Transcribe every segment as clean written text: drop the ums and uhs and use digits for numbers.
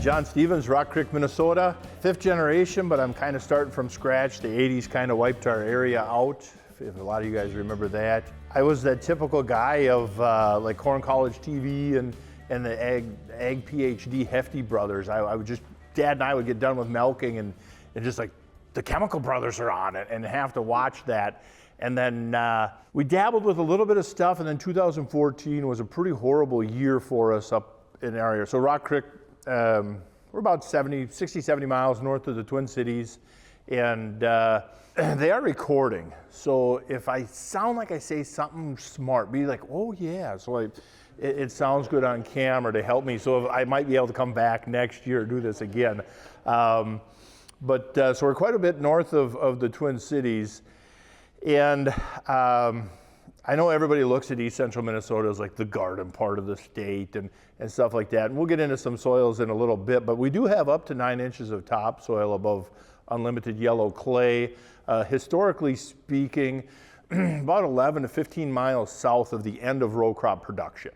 John Stevens, Rock Creek, Minnesota. Fifth generation, but I'm kind of starting from scratch. The 80s kind of wiped our area out, if a lot of you guys remember that. I was that typical guy of like Corn College TV and the Ag PhD Hefty brothers. I would just, Dad and I would get done with milking and just like, the Chemical Brothers are on it and have to watch that. And then we dabbled with a little bit of stuff, and then 2014 was a pretty horrible year for us up in the area. So Rock Creek, we're about 60, 70 miles north of the Twin Cities, and they are recording. So if I sound like I say something smart, be like, oh yeah. So it sounds good on camera to help me. So I might be able to come back next year and do this again. So we're quite a bit north of the Twin Cities. And I know everybody looks at East Central Minnesota as like the garden part of the state and stuff like that. And we'll get into some soils in a little bit, but we do have up to 9 inches of topsoil above unlimited yellow clay. Historically speaking, about 11 to 15 miles south of the end of row crop production.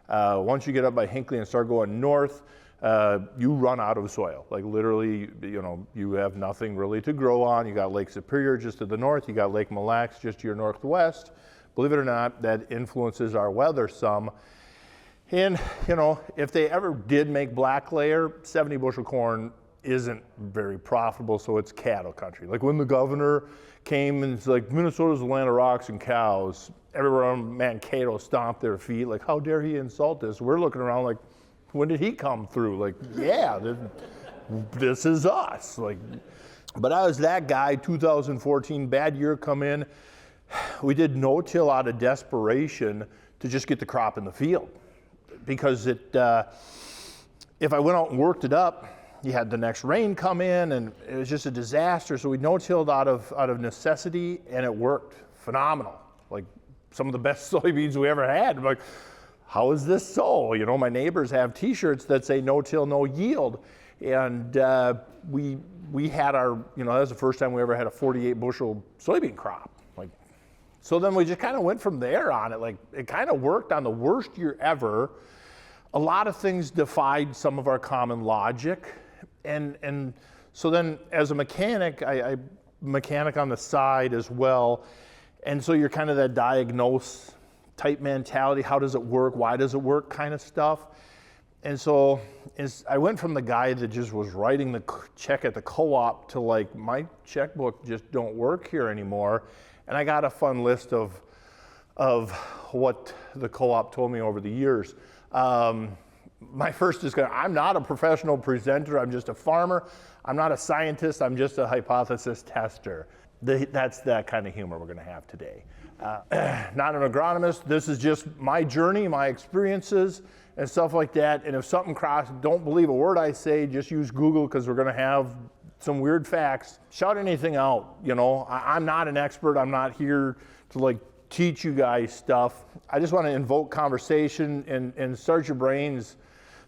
Once you get up by Hinckley and start going north, you run out of soil. Like literally, you have nothing really to grow on. You got Lake Superior just to the north. You got Lake Mille Lacs just to your northwest. Believe it or not, that influences our weather some. And, if they ever did make black layer, 70 bushel corn isn't very profitable, so it's cattle country. Like when the governor came and it's like, Minnesota's the land of rocks and cows, everyone on Mankato stomped their feet, like, how dare he insult this? We're looking around like, when did he come through? Like, yeah, this is us. Like, but I was that guy, 2014, bad year come in. We did no-till out of desperation to just get the crop in the field. Because if I went out and worked it up, you had the next rain come in and it was just a disaster. So we no-tilled out of necessity and it worked phenomenal. Like some of the best soybeans we ever had. I'm like, how is this so? My neighbors have t-shirts that say no-till, no yield. And we had our, that was the first time we ever had a 48 bushel soybean crop. So then we just kind of went from there on it. Like it kind of worked on the worst year ever. A lot of things defied some of our common logic. And so then as a mechanic, I mechanic on the side as well. And so you're kind of that diagnose type mentality. How does it work? Why does it work kind of stuff? And so I went from the guy that just was writing the check at the co-op to like, my checkbook just don't work here anymore. And I got a fun list of what the co-op told me over the years. My first discussion, I'm not a professional presenter, I'm just a farmer. I'm not a scientist, I'm just a hypothesis tester. That's that kind of humor we're gonna have today. Not an agronomist, this is just my journey, my experiences, and stuff like that. And if something crosses, don't believe a word I say, just use Google because we're gonna have some weird facts. Shout anything out, I'm not an expert, I'm not here to like teach you guys stuff. I just want to invoke conversation and start your brains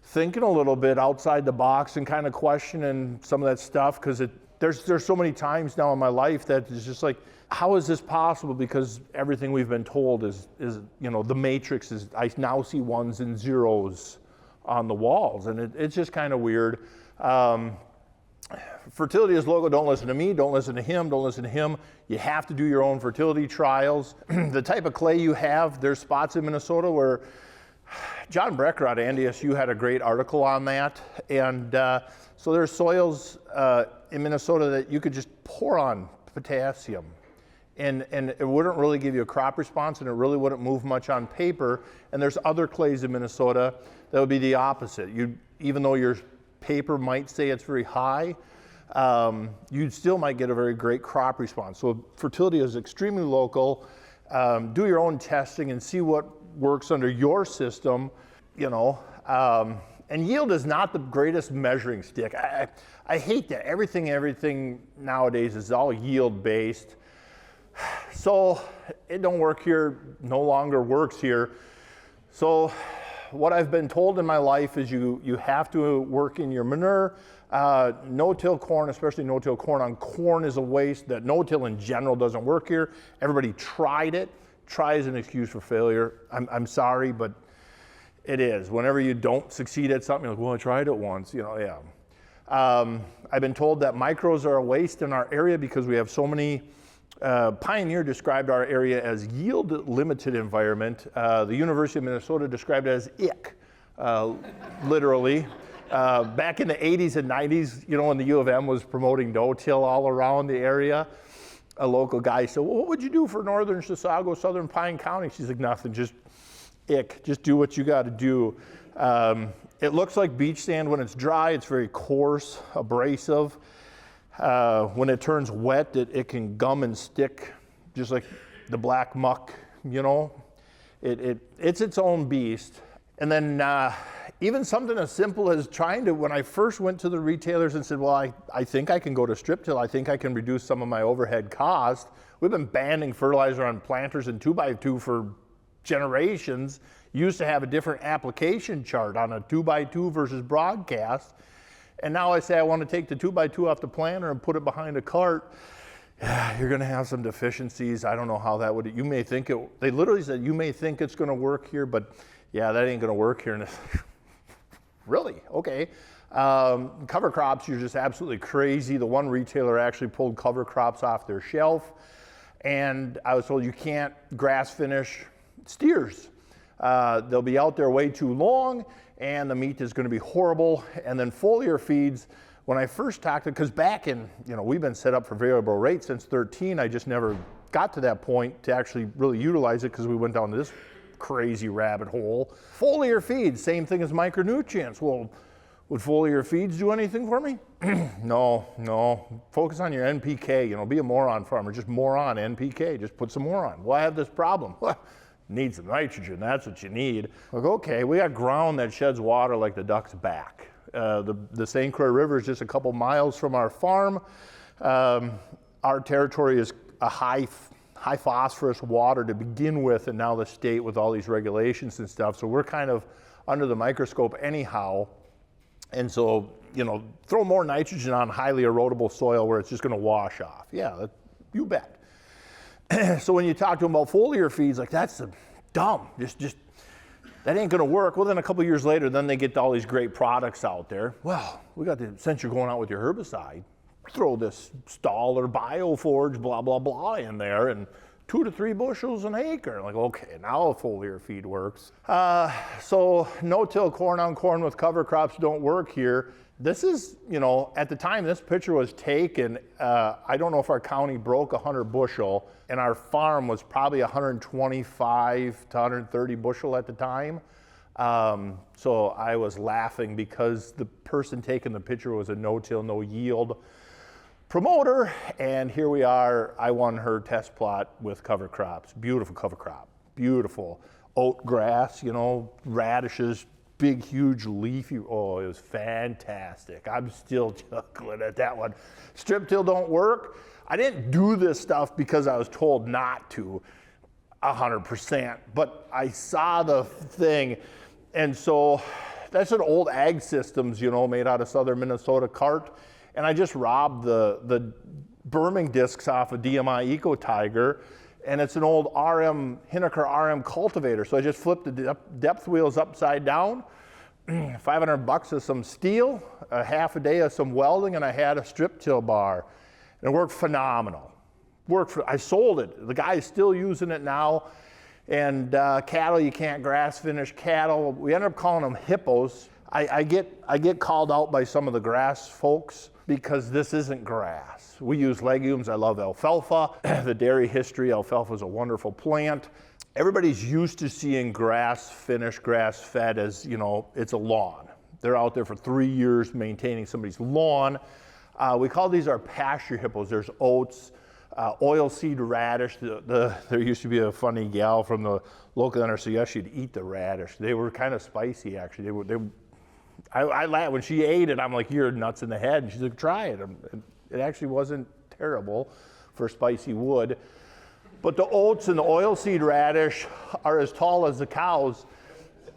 thinking a little bit outside the box and kind of questioning some of that stuff, because there's so many times now in my life that it's just like, how is this possible? Because everything we've been told is the matrix is, I now see ones and zeros on the walls, and it's just kind of weird. Fertility is local. Don't listen to me, don't listen to him, don't listen to him. You have to do your own fertility trials. The type of clay you have, there's spots in Minnesota where John Brecker out of NDSU had a great article on that. And so there's soils in Minnesota that you could just pour on potassium and it wouldn't really give you a crop response, and it really wouldn't move much on paper. And there's other clays in Minnesota that would be the opposite. Even though your paper might say it's very high, you still might get a very great crop response. So fertility is extremely local. Do your own testing and see what works under your system, and yield is not the greatest measuring stick. I hate that. Everything nowadays is all yield based. So it don't work here, no longer works here. So what I've been told in my life is you have to work in your manure. No-till corn, especially no-till corn on corn, is a waste. That no-till in general doesn't work here. Everybody tried it. Try is an excuse for failure. I'm sorry, but It is. Whenever you don't succeed at something, you're like, well, I tried it once, yeah. I've been told that micros are a waste in our area because we have so many. Pioneer described our area as yield limited environment. The University of Minnesota described it as ick, literally. Back in the 80s and 90s, when the U of M was promoting no-till all around the area, a local guy said, well, what would you do for northern Chisago, southern Pine County? She's like, nothing, just ick, just do what you got to do. It looks like beach sand when it's dry. It's very coarse, abrasive. When it turns wet, it can gum and stick, just like the black muck, It's its own beast. And then even something as simple as when I first went to the retailers and said, well, I think I can go to strip till, I think I can reduce some of my overhead cost. We've been banning fertilizer on planters and 2x2 for generations. Used to have a different application chart on a 2x2 versus broadcast. And now I say I want to take the 2x2 off the planter and put it behind a cart. You're going to have some deficiencies. I don't know how that would, you may think they literally said, you may think it's going to work here, but yeah, that ain't going to work here. And really? Okay. Cover crops, you're just absolutely crazy. The one retailer actually pulled cover crops off their shelf. And I was told you can't grass finish steers. They'll be out there way too long and the meat is going to be horrible. And then foliar feeds, when I first talked to, because back in, we've been set up for variable rate since 13, I just never got to that point to actually really utilize it because we went down this crazy rabbit hole. Foliar feeds, same thing as micronutrients. Well, would foliar feeds do anything for me? No. Focus on your NPK, be a moron farmer, just moron NPK, just put some more on. Well, I have this problem. Need some nitrogen, that's what you need. Like, okay, we got ground that sheds water like the duck's back. The St. Croix River is just a couple miles from our farm. Our territory is a high phosphorus water to begin with, and now the state with all these regulations and stuff. So we're kind of under the microscope anyhow. And so, throw more nitrogen on highly erodible soil where it's just going to wash off. Yeah, you bet. So when you talk to them about foliar feeds, like that's dumb. Just that ain't going to work. Well, then a couple years later, then they get all these great products out there. Well, since you're going out with your herbicide, throw this Stall or Bioforge, blah, blah, blah in there, and 2 to 3 bushels an acre. Like, okay, now a foliar feed works. So no-till corn on corn with cover crops don't work here. This is, at the time this picture was taken, I don't know if our county broke 100 bushel, and our farm was probably 125 to 130 bushel at the time. So I was laughing because the person taking the picture was a no-till, no-yield promoter, and here we are. I won her test plot with cover crops. Beautiful cover crop, beautiful oat grass, radishes, big, huge leafy. Oh, it was fantastic. I'm still chuckling at that one. Strip till don't work. I didn't do this stuff because I was told not to 100%, but I saw the thing. And so that's an old Ag Systems, made out of southern Minnesota cart. And I just robbed the burming discs off a DMI Eco Tiger, and it's an old Hinoker RM cultivator. So I just flipped the depth wheels upside down, $500 of some steel, a half a day of some welding, and I had a strip till bar. And it worked phenomenal. I sold it. The guy's still using it now. And cattle, you can't grass finish cattle. We ended up calling them hippos. I get called out by some of the grass folks because this isn't grass. We use legumes. I love alfalfa. The dairy history, alfalfa is a wonderful plant. Everybody's used to seeing grass finished, grass fed as, it's a lawn. They're out there for 3 years maintaining somebody's lawn. We call these our pasture hippos. There's oats, oilseed radish. There used to be a funny gal from the local NRCS. She'd eat the radish. They were kind of spicy, actually. I laughed when she ate it. I'm like, you're nuts in the head. And she's like, try it. It actually wasn't terrible for spicy wood. But the oats and the oilseed radish are as tall as the cows.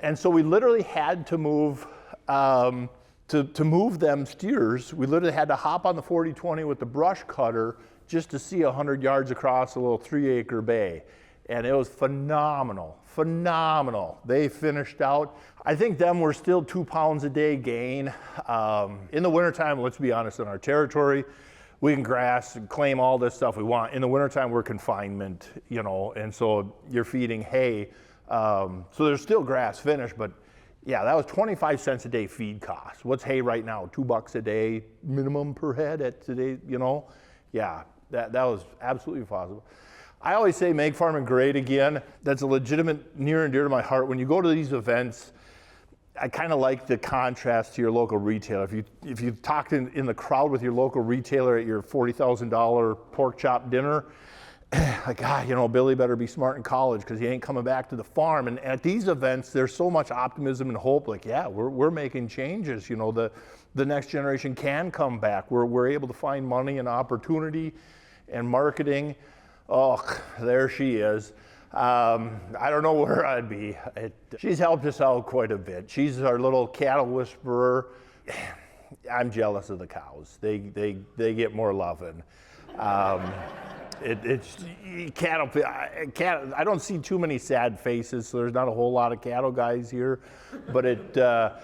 And so we literally had to move, to move them steers, we literally had to hop on the 40/20 with the brush cutter just to see 100 yards across a little 3-acre bay. and it was phenomenal. They finished out. I think them were still 2 pounds a day gain. In the wintertime, let's be honest, in our territory, we can grass and claim all this stuff we want. In the wintertime, we're confinement, you know, and so you're feeding hay. So there's still grass finish, but yeah, that was 25 cents a day feed cost. What's hay right now? $2 a day minimum per head at today, you know? Yeah, that was absolutely possible. I always say make farming great again. That's a legitimate near and dear to my heart. When you go to these events, I kind of like the contrast to your local retailer. If you talked in the crowd with your local retailer at your $40,000 pork chop dinner, like, you know, Billy better be smart in college because he ain't coming back to the farm. And at these events, there's so much optimism and hope. Like, yeah, we're making changes. You know, the next generation can come back. We're able to find money and opportunity and marketing. Oh, there she is. I don't know where I'd be. She's helped us out quite a bit. She's our little cattle whisperer. I'm jealous of the cows. They get more loving. It's cattle. I don't see too many sad faces, so there's not a whole lot of cattle guys here. But so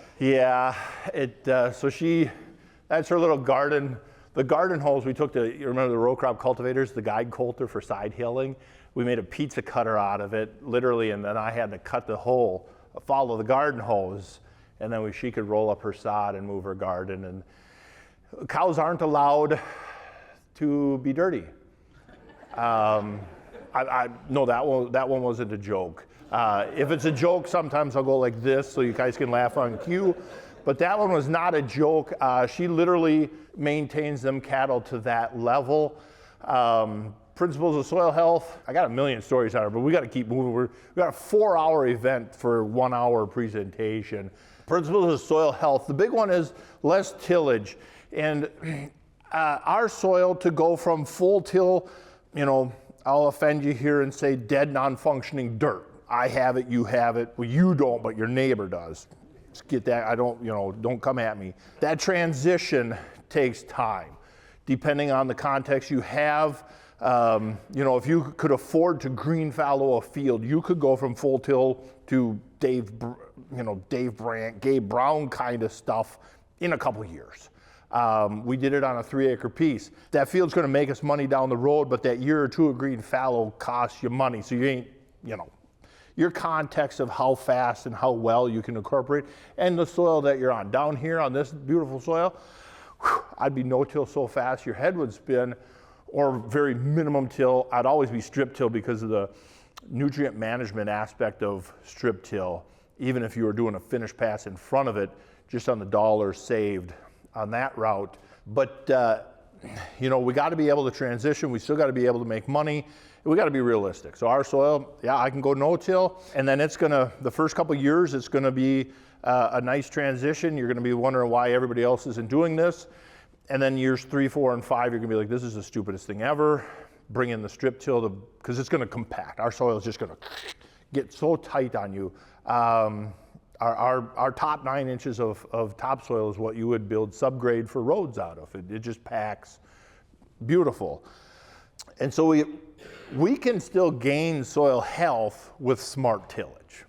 that's her little garden. The garden holes we took you remember the row crop cultivators, the guide coulter for side hilling? We made a pizza cutter out of it, literally, and then I had to cut the hole, follow the garden hose, and then she could roll up her sod and move her garden. And cows aren't allowed to be dirty. No, that one wasn't a joke. If it's a joke, sometimes I'll go like this so you guys can laugh on cue. But that one was not a joke. She literally maintains them cattle to that level. Principles of soil health, I got a million stories on her, but we got to keep moving. We got a 4-hour event for 1-hour presentation. Principles of soil health, the big one is less tillage. And our soil to go from full till, you know, I'll offend you here and say dead, non-functioning dirt. I have it, you have it. Well, you don't, but your neighbor does. Just get that, don't come at me. That transition takes time, depending on the context you have. If you could afford to green fallow a field, you could go from full till to Dave Brandt, Gabe Brown kind of stuff in a couple years. We did it on a 3-acre piece. That field's going to make us money down the road, but that year or two of green fallow costs you money. So you ain't, your context of how fast and how well you can incorporate and the soil that you're on. Down here on this beautiful soil, I'd be no-till so fast your head would spin, or very minimum till. I'd always be strip till because of the nutrient management aspect of strip till, even if you were doing a finish pass in front of it, just on the dollars saved on that route. But we got to be able to transition. We still got to be able to make money. We got to be realistic. So our soil, I can go no-till, and then the first couple of years, it's going to be a nice transition. You're going to be wondering why everybody else isn't doing this. And then years 3, 4, and 5, you're going to be like, this is the stupidest thing ever. Bring in the strip till because it's going to compact. Our soil is just going to get so tight on you. Our top 9 inches of topsoil is what you would build subgrade for roads out of. It just packs beautiful. And so we can still gain soil health with smart tillage.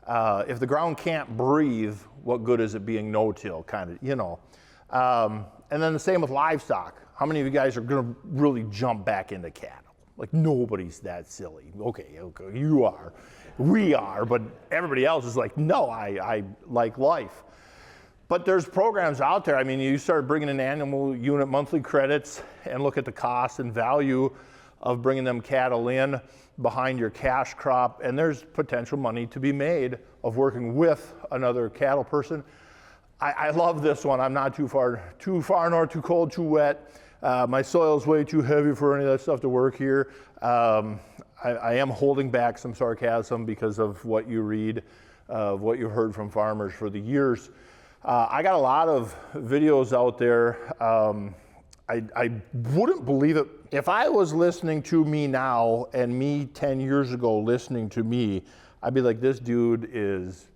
If the ground can't breathe, what good is it being no-till, kind of, and then the same with livestock. How many of you guys are going to really jump back into cattle? Like, nobody's that silly. Okay, you are. We are, but everybody else is like, no, I like life. But there's programs out there. I mean, you start bringing in animal unit monthly credits and look at the cost and value of bringing them cattle in behind your cash crop, and there's potential money to be made of working with another cattle person. I love this one. I'm not too far nor too cold, too wet. My soil's way too heavy for any of that stuff to work here. I am holding back some sarcasm because of what you read, of what you've heard from farmers for the years. I got a lot of videos out there. I wouldn't believe it. If I was listening to me now and me 10 years ago listening to me, I'd be like, this dude is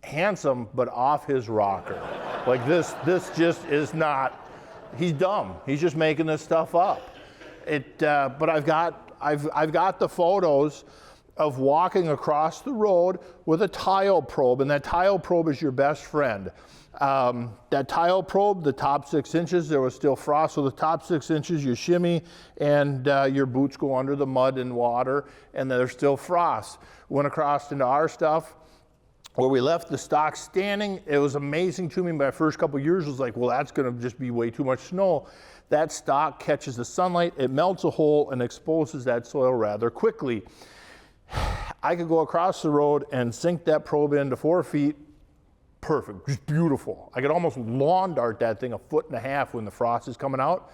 handsome, but off his rocker. Like this just is not, he's dumb. He's just making this stuff up. But I've got I've got the photos of walking across the road with a tile probe, and that tile probe is your best friend. That tile probe, the top 6 inches, there was still frost, so the top 6 inches you shimmy and your boots go under the mud and water, and there's still frost. Went across into our stuff, where we left the stock standing. It was amazing to me. My first couple years was like, well, that's gonna just be way too much snow. That stock catches the sunlight, it melts a hole and exposes that soil rather quickly. I could go across the road and sink that probe into 4 feet, perfect, just beautiful. I could almost lawn dart that thing 1.5 feet when the frost is coming out.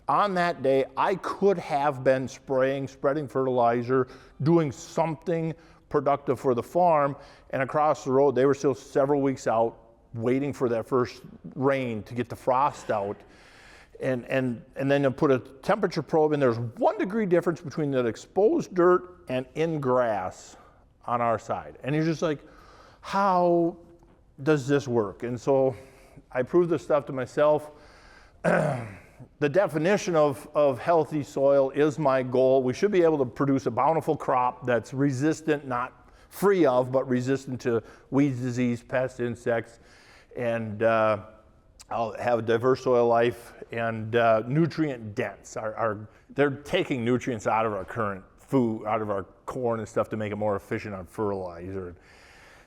On that day, I could have been spraying, spreading fertilizer, doing something productive for the farm, and across the road, they were still several weeks out, waiting for that first rain to get the frost out. And then you put a temperature probe in. There's 1 degree difference between that exposed dirt and in grass on our side. And you're just like, how does this work? And so I proved this stuff to myself. The definition of healthy soil is my goal. We should be able to produce a bountiful crop that's resistant, not free of, but resistant to weeds, disease, pests, insects, and I'll have a diverse soil life and nutrient dense. They're taking nutrients out of our current food, out of our corn and stuff to make it more efficient on fertilizer and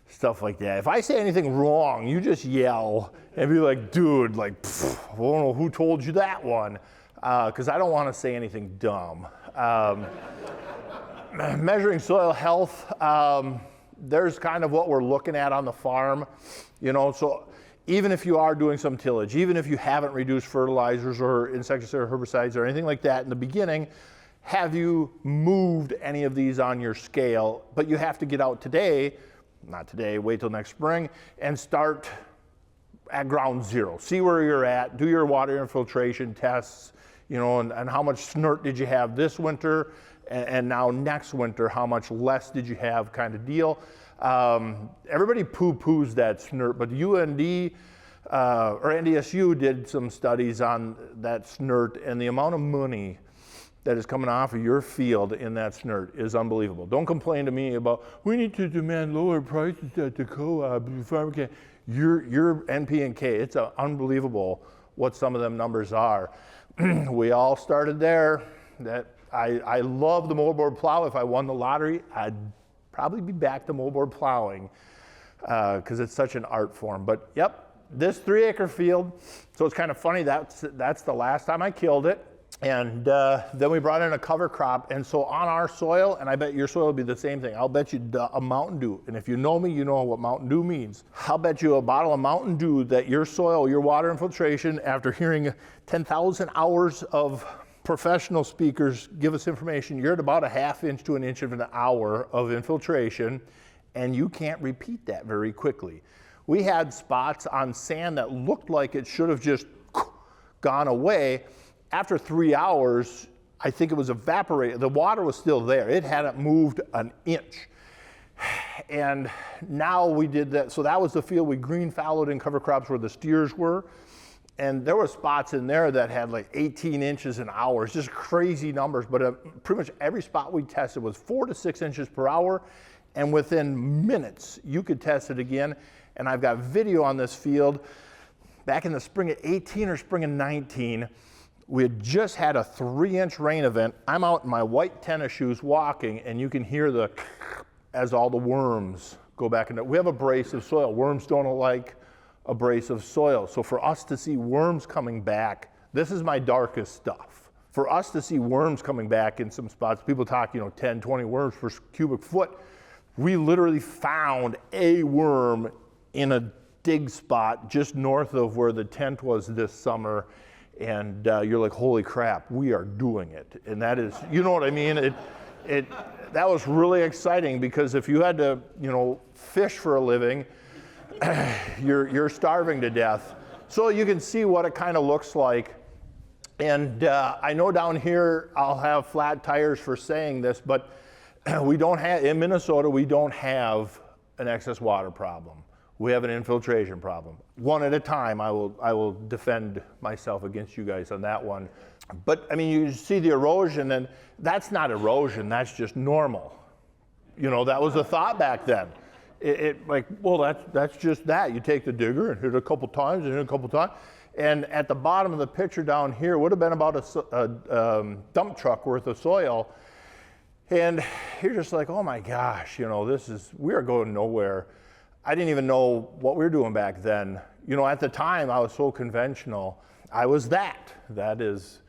stuff like that. If I say anything wrong, you just yell and be like, dude, like, I don't know who told you that one, because I don't want to say anything dumb. Measuring soil health, there's kind of what we're looking at on the farm, you know, so even if you are doing some tillage, even if you haven't reduced fertilizers or insecticides or herbicides or anything like that in the beginning, have you moved any of these on your scale? But you have to get out today, not today, wait till next spring, and start at ground zero. See where you're at, do your water infiltration tests, you know, and how much snert did you have this winter, and now next winter, how much less did you have, kind of deal. Everybody poo-poos that snert, but UND or NDSU did some studies on that snert, and the amount of money that is coming off of your field in that snert is unbelievable. Don't complain to me about, we need to demand lower prices at the co-op. Your NP and K, it's unbelievable what some of them numbers are. We all started there. I love the moldboard plow. If I won the lottery, I'd probably be back to moldboard plowing because it's such an art form. But yep, this 3-acre field. So it's kind of funny, that's the last time I killed it. And then we brought in a cover crop. And so on our soil, and I bet your soil will be the same thing, I'll bet you a Mountain Dew. And if you know me, you know what Mountain Dew means. I'll bet you a bottle of Mountain Dew that your soil, your water infiltration, after hearing 10,000 hours of professional speakers give us information, you're at about a 1/2 inch to 1 inch of an hour of infiltration, and you can't repeat that very quickly. We had spots on sand that looked like it should have just gone away. After 3 hours, I think it was evaporated. The water was still there. It hadn't moved an inch. And now we did that. So that was the field we green fallowed in cover crops where the steers were. And there were spots in there that had like 18 inches an hour. It's just crazy numbers, but pretty much every spot we tested was 4 to 6 inches per hour. And within minutes, you could test it again. And I've got video on this field. Back in the spring of 18 or spring of 19, we had just had a 3-inch rain event. I'm out in my white tennis shoes walking, and you can hear as all the worms go back into. We have abrasive soil. Worms don't like abrasive soil. So for us to see worms coming back, this is my darkest stuff. For us to see worms coming back in some spots, people talk, 10, 20 worms per cubic foot. We literally found a worm in a dig spot just north of where the tent was this summer. And you're like, holy crap, we are doing it. And that is, you know what I mean? That was really exciting, because if you had to, fish for a living, you're starving to death. So you can see what it kind of looks like. And I know down here I'll have flat tires for saying this, but in Minnesota, we don't have an excess water problem. we have an infiltration problem. One at a time, I will defend myself against you guys on that one. But I mean, you see the erosion, and that's not erosion, that's just normal. You know, that was the thought back then. Like, well, that's just that. You take the digger and hit it a couple times and hit it a couple times. And at the bottom of the picture down here would have been about a dump truck worth of soil. And you're just like, oh my gosh, you know, we are going nowhere. I didn't even know what we were doing back then. You know, at the time I was so conventional. I was that. That is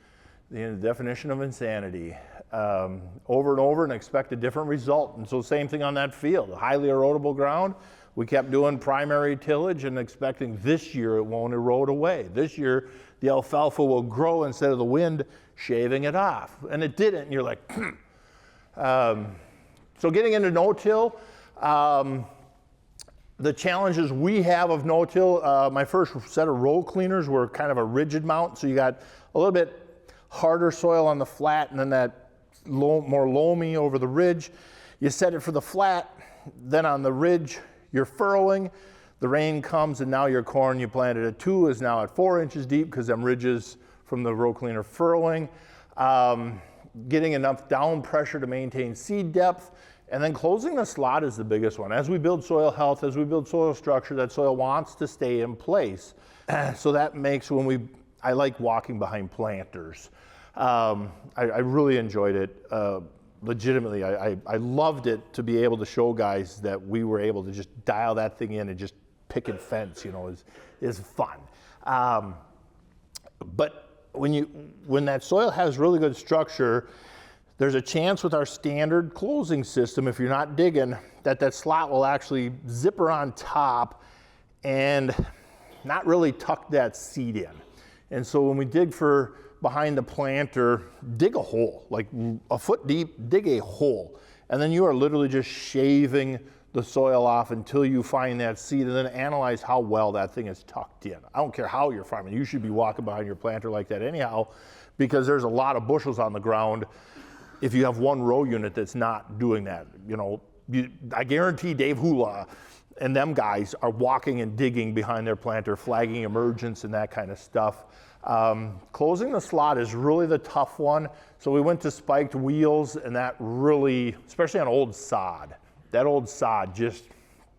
the definition of insanity. Over and over and expect a different result. And so same thing on that field, highly erodible ground. We kept doing primary tillage and expecting this year it won't erode away. This year the alfalfa will grow instead of the wind shaving it off. And it didn't, and you're like, so getting into no-till, the challenges we have of no-till, my first set of row cleaners were kind of a rigid mount, so you got a little bit harder soil on the flat and then that more loamy over the ridge. You set it for the flat, then on the ridge you're furrowing, the rain comes and now your corn you planted at 2 is now at 4 inches deep because them ridges from the row cleaner furrowing. Getting enough down pressure to maintain seed depth, and then closing the slot is the biggest one. As we build soil health, as we build soil structure, that soil wants to stay in place. So that makes I like walking behind planters. I really enjoyed it. Legitimately, I loved it to be able to show guys that we were able to just dial that thing in and just pick and fence, you know, is fun. But when that soil has really good structure, there's a chance with our standard closing system, if you're not digging, that slot will actually zipper on top and not really tuck that seed in. And so when we dig for behind the planter, dig a hole, like a foot deep, dig a hole. And then you are literally just shaving the soil off until you find that seed, and then analyze how well that thing is tucked in. I don't care how you're farming, you should be walking behind your planter like that anyhow, because there's a lot of bushels on the ground if you have one row unit that's not doing that. You know, I guarantee Dave Hula and them guys are walking and digging behind their planter, flagging emergence and that kind of stuff. Closing the slot is really the tough one. So we went to spiked wheels, and that really, especially on old sod, that old sod just,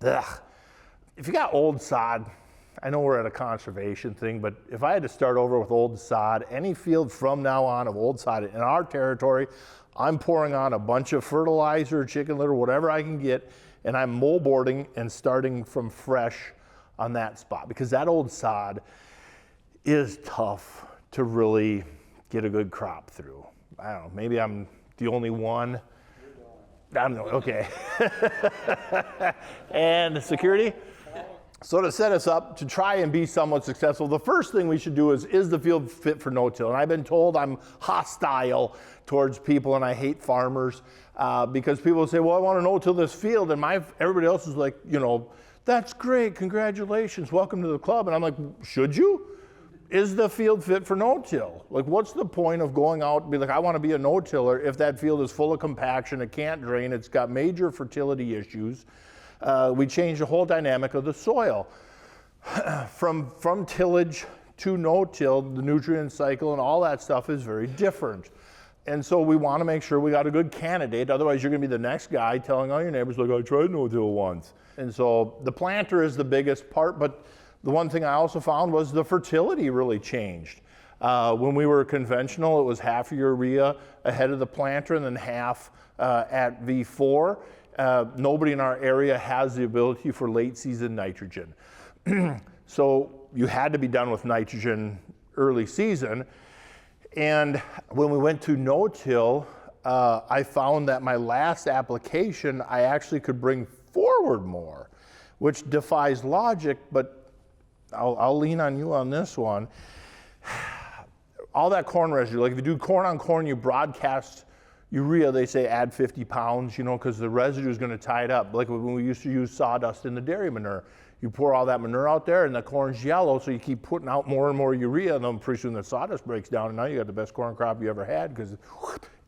ugh. If you got old sod, I know we're at a conservation thing, but if I had to start over with old sod, any field from now on of old sod in our territory, I'm pouring on a bunch of fertilizer, chicken litter, whatever I can get, and I'm moldboarding and starting from fresh on that spot, because that old sod is tough to really get a good crop through. I don't know, maybe I'm the only one. I'm the, okay. And security? So to set us up to try and be somewhat successful, the first thing we should do is the field fit for no-till? And I've been told I'm hostile towards people and I hate farmers because people say, well, I want to no-till this field, and everybody else is like, you know, that's great, congratulations, welcome to the club. And I'm like, should you? Is the field fit for no-till? Like, what's the point of going out and be like, I want to be a no-tiller if that field is full of compaction, it can't drain, it's got major fertility issues. We change the whole dynamic of the soil. From tillage to no-till, the nutrient cycle and all that stuff is very different. And so we want to make sure we got a good candidate, otherwise you're going to be the next guy telling all your neighbors, like, I tried no-till once. And so the planter is the biggest part, but the one thing I also found was the fertility really changed. When we were conventional, it was half urea ahead of the planter and then half at V4. Nobody in our area has the ability for late season nitrogen. So you had to be done with nitrogen early season. And when we went to no-till, I found that my last application, I actually could bring forward more, which defies logic, but I'll lean on you on this one. All that corn residue, like if you do corn on corn, you broadcast urea, they say add 50 pounds, you know, because the residue is going to tie it up. Like when we used to use sawdust in the dairy manure, you pour all that manure out there and the corn's yellow, so you keep putting out more and more urea, and then pretty soon the sawdust breaks down, and now you got the best corn crop you ever had.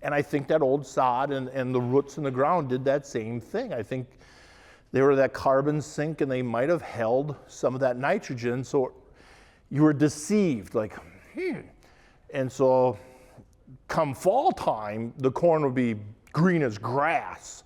And I think that old sod and the roots in the ground did that same thing. I think they were that carbon sink and they might have held some of that nitrogen. So you were deceived, like, And so come fall time, the corn would be green as grass.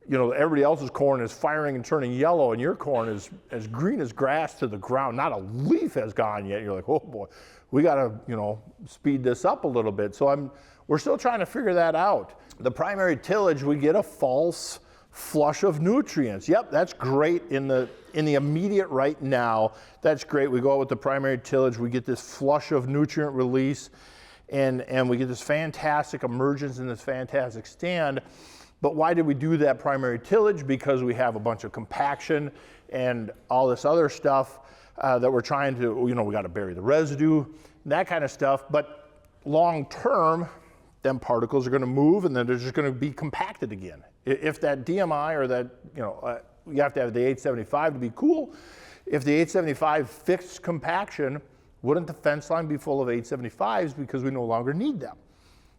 You know, everybody else's corn is firing and turning yellow, and your corn is as green as grass to the ground. Not a leaf has gone yet. You're like, oh boy, we got to, you know, speed this up a little bit. So we're still trying to figure that out. The primary tillage, we get a false flush of nutrients. Yep, that's great in the immediate right now. That's great. We go out with the primary tillage, we get this flush of nutrient release, and we get this fantastic emergence and this fantastic stand. But why did we do that primary tillage? Because we have a bunch of compaction and all this other stuff that we're trying to, you know, we got to bury the residue, that kind of stuff. But long term, them particles are going to move and then they're just going to be compacted again. If that DMI or that, you know, you have to have the 875 to be cool. If the 875 fixed compaction, wouldn't the fence line be full of 875s because we no longer need them?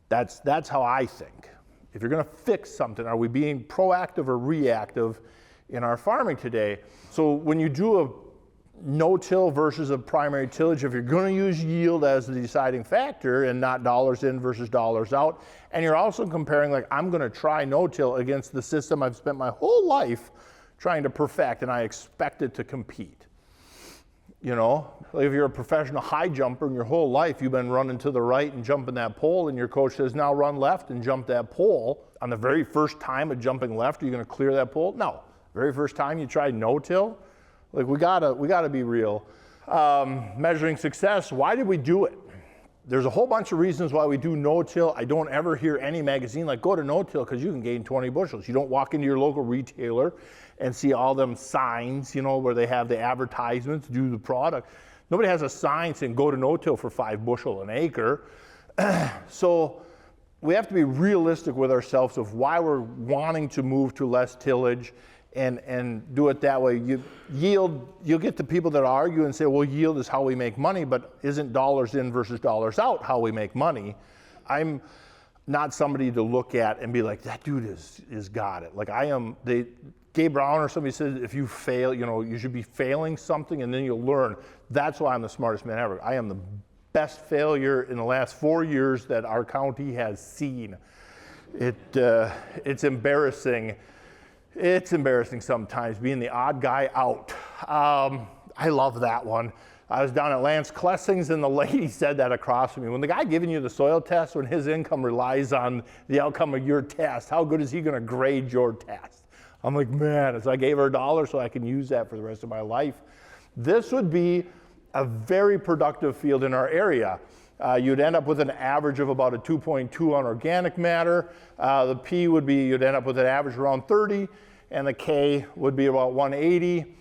That's how I think. If you're going to fix something, are we being proactive or reactive in our farming today? So when you do a no-till versus a primary tillage, if you're going to use yield as the deciding factor and not dollars in versus dollars out, and you're also comparing, like, I'm going to try no-till against the system I've spent my whole life trying to perfect, and I expect it to compete. You know, like if you're a professional high jumper and your whole life you've been running to the right and jumping that pole, and your coach says, now run left and jump that pole. On the very first time of jumping left, are you going to clear that pole? No. Very first time you tried no-till? Like, we gotta be real. Measuring success, why did we do it? There's a whole bunch of reasons why we do no-till. I don't ever hear any magazine like, go to no-till because you can gain 20 bushels. You don't walk into your local retailer and see all them signs, you know, where they have the advertisements, do the product. Nobody has a sign saying go to no-till for 5 bushel an acre. So we have to be realistic with ourselves of why we're wanting to move to less tillage and do it that way. You'll get the people that argue and say, well, yield is how we make money, but isn't dollars in versus dollars out how we make money? I'm not somebody to look at and be like, that dude is got it. Like I am, Gabe Brown or somebody says, if you fail, you know, you should be failing something and then you'll learn. That's why I'm the smartest man ever. I am the best failure in the last 4 years that our county has seen. It's embarrassing. It's embarrassing sometimes being the odd guy out. I love that one. I was down at Lance Klessing's and the lady said that across from me. When the guy giving you the soil test, when his income relies on the outcome of your test, how good is he going to grade your test? I'm like, man, so I gave her $1 so I can use that for the rest of my life. This would be a very productive field in our area. You'd end up with an average of about a 2.2 on organic matter. The P would be, you'd end up with an average around 30, and the K would be about 180.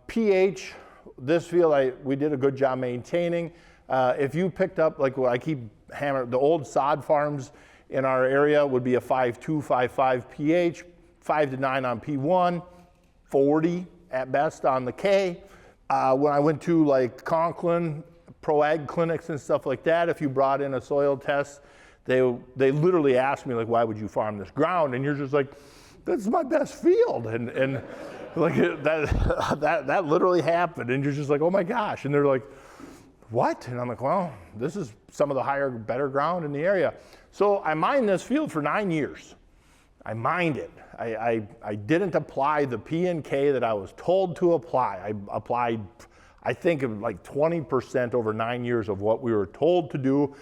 pH, this field we did a good job maintaining. If you picked up, like what I keep hammering, the old sod farms in our area would be a 5.2, 5.5 pH, 5 to 9 on P1, 40 at best on the K. When I went to like Conklin, Pro Ag clinics and stuff like that, if you brought in a soil test, they literally asked me, like, why would you farm this ground? And you're just like, that's my best field. And like that literally happened. And you're just like, oh my gosh. And they're like, what? And I'm like, well, this is some of the higher, better ground in the area. So I mined this field for 9 years. I mined it. I didn't apply the P and K that I was told to apply. I applied, I think, like 20% over 9 years of what we were told to do.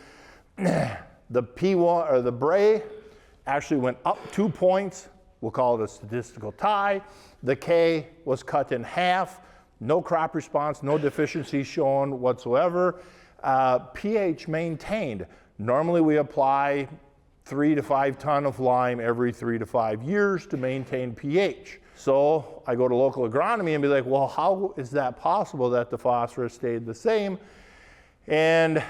The P1 or the Bray actually went up 2 points. We'll call it a statistical tie. The K was cut in half. No crop response, no deficiency shown whatsoever. pH maintained. Normally we apply 3 to 5 ton of lime every 3 to 5 years to maintain pH. So I go to local agronomy and be like, well, how is that possible that the phosphorus stayed the same? And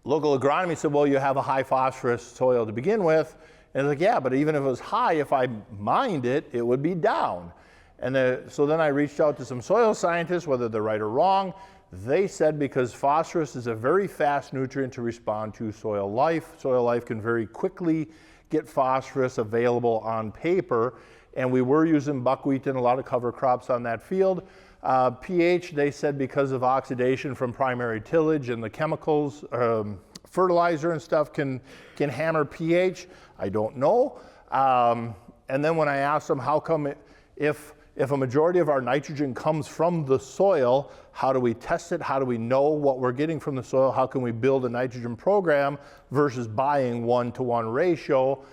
local agronomy said, well, you have a high phosphorus soil to begin with. And it's like, yeah, but even if it was high, if I mined it, it would be down. And so then I reached out to some soil scientists, whether they're right or wrong. They said because phosphorus is a very fast nutrient to respond to soil life. Soil life can very quickly get phosphorus available on paper. and we were using buckwheat and a lot of cover crops on that field. pH, they said because of oxidation from primary tillage and the chemicals, fertilizer and stuff can hammer pH. I don't know. And then when I asked them how come if a majority of our nitrogen comes from the soil, how do we test it? How do we know what we're getting from the soil? How can we build a nitrogen program versus buying 1-to-1 ratio?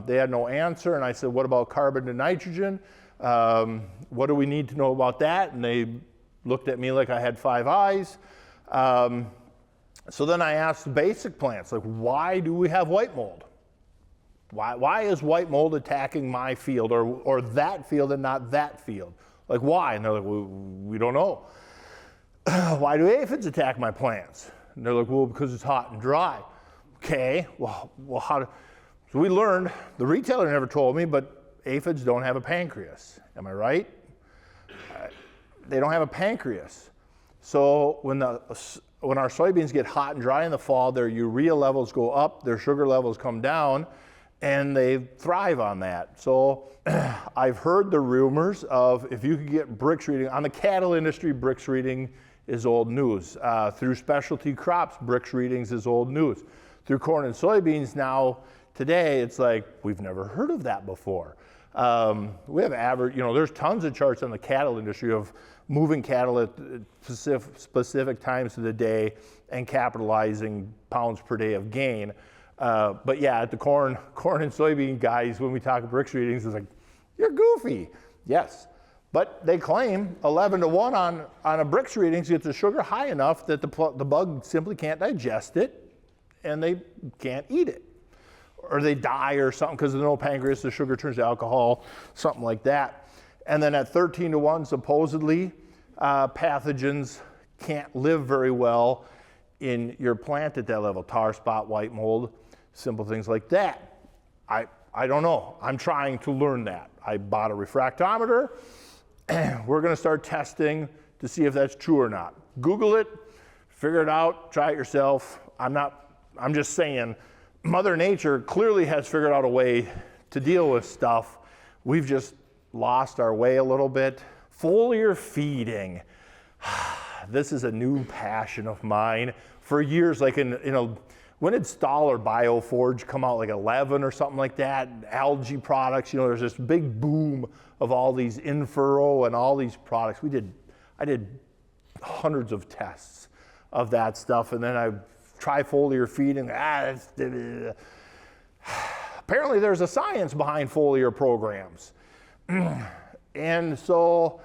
They had no answer, and I said, what about carbon to nitrogen? What do we need to know about that? And they looked at me like I had 5 eyes. So then I asked basic plants, like, why do we have white mold? Why is white mold attacking my field or that field and not that field? Like, why? And they're like, well, we don't know. Why do aphids attack my plants? And they're like, well, because it's hot and dry. Okay, well how so we learned, the retailer never told me, but aphids don't have a pancreas. Am I right? They don't have a pancreas. So when our soybeans get hot and dry in the fall, their urea levels go up, their sugar levels come down, and they thrive on that. So I've heard the rumors of if you could get Brix reading, on the cattle industry, Brix reading is old news. Through specialty crops, Brix readings is old news. Through corn and soybeans now, today, it's like, we've never heard of that before. We have average, there's tons of charts on the cattle industry of moving cattle at specific times of the day and capitalizing pounds per day of gain. But yeah, at the corn and soybean guys, when we talk Brix readings, it's like, you're goofy. Yes, but they claim 11-to-1 on a Brix readings gets the sugar high enough that the bug simply can't digest it and they can't eat it. Or they die or something because there's no pancreas, the sugar turns to alcohol, something like that. And then at 13-to-1, supposedly, pathogens can't live very well in your plant at that level. Tar spot, white mold, simple things like that. I don't know. I'm trying to learn that. I bought a refractometer. We're going to start testing to see if that's true or not. Google it, figure it out, try it yourself. I'm just saying, Mother Nature clearly has figured out a way to deal with stuff. We've just lost our way a little bit. Foliar feeding. This is a new passion of mine. For years, like when did Stahl or Bioforge come out, like 11 or something like that? Algae products, there's this big boom of all these in-furrow and all these products. I did hundreds of tests of that stuff, and then I try foliar feeding. Apparently there's a science behind foliar programs. And so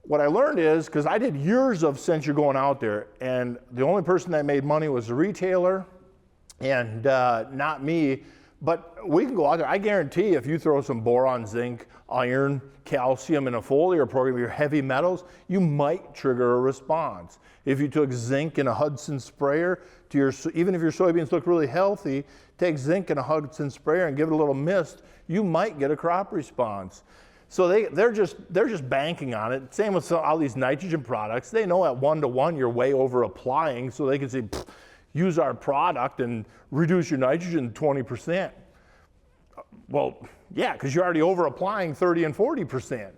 what I learned is, because I did years of since you're going out there, and the only person that made money was the retailer and not me, but we can go out there. I guarantee if you throw some boron, zinc, iron, calcium in a foliar program, your heavy metals, you might trigger a response. If you took zinc in a Hudson sprayer, even if your soybeans look really healthy, take zinc in a Hudson sprayer and give it a little mist, you might get a crop response. So they're just banking on it. Same with all these nitrogen products. They know at 1-to-1 you're way over applying, so they can say, use our product and reduce your nitrogen 20%. Well, yeah, because you're already over applying 30 and 40%.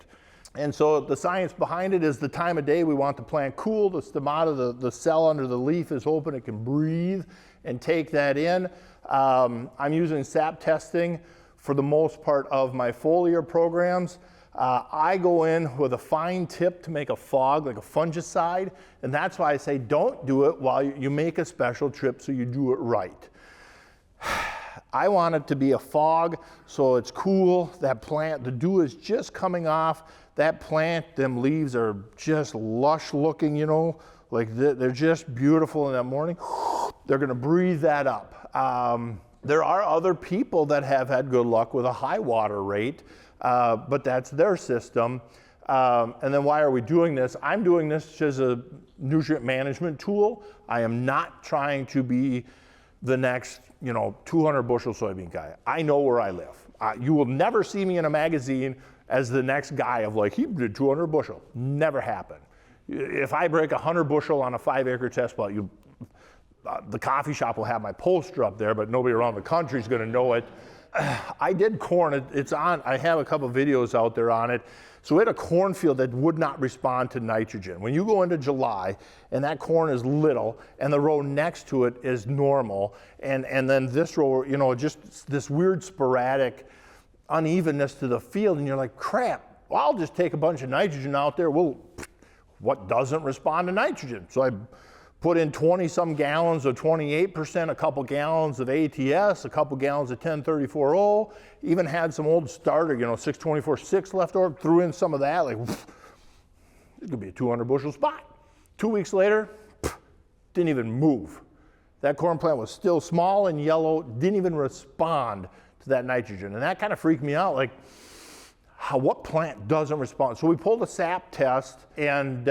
And so the science behind it is the time of day we want the plant cool. The stomata, the cell under the leaf is open. It can breathe and take that in. I'm using sap testing for the most part of my foliar programs. I go in with a fine tip to make a fog, like a fungicide, and that's why I say don't do it while you make a special trip so you do it right. I want it to be a fog so it's cool. That plant, the dew is just coming off. That plant, them leaves are just lush looking, like they're just beautiful in that morning. They're gonna breathe that up. There are other people that have had good luck with a high water rate, but that's their system. And then why are we doing this? I'm doing this as a nutrient management tool. I am not trying to be the next 200 bushel soybean guy. I know where I live. You will never see me in a magazine as the next guy of like, he did 200 bushel. Never happened. If I break 100 bushel on a 5-acre test plot, the coffee shop will have my poster up there, but nobody around the country is going to know it. I did corn. It's on. I have a couple videos out there on it. So we had a cornfield that would not respond to nitrogen. When you go into July and that corn is little and the row next to it is normal, and then this row, you know, just this weird sporadic unevenness to the field, and you're like, crap, well, I'll just take a bunch of nitrogen out there. Well, what doesn't respond to nitrogen? So I put in 20 some gallons of 28%, a couple gallons of ATS, a couple gallons of 1034O, even had some old starter, you know, 624-6 left over, threw in some of that, like, it could be a 200 bushel spot. 2 weeks later, didn't even move. That corn plant was still small and yellow, didn't even respond to that nitrogen. And that kind of freaked me out, like, what plant doesn't respond? So we pulled a SAP test, and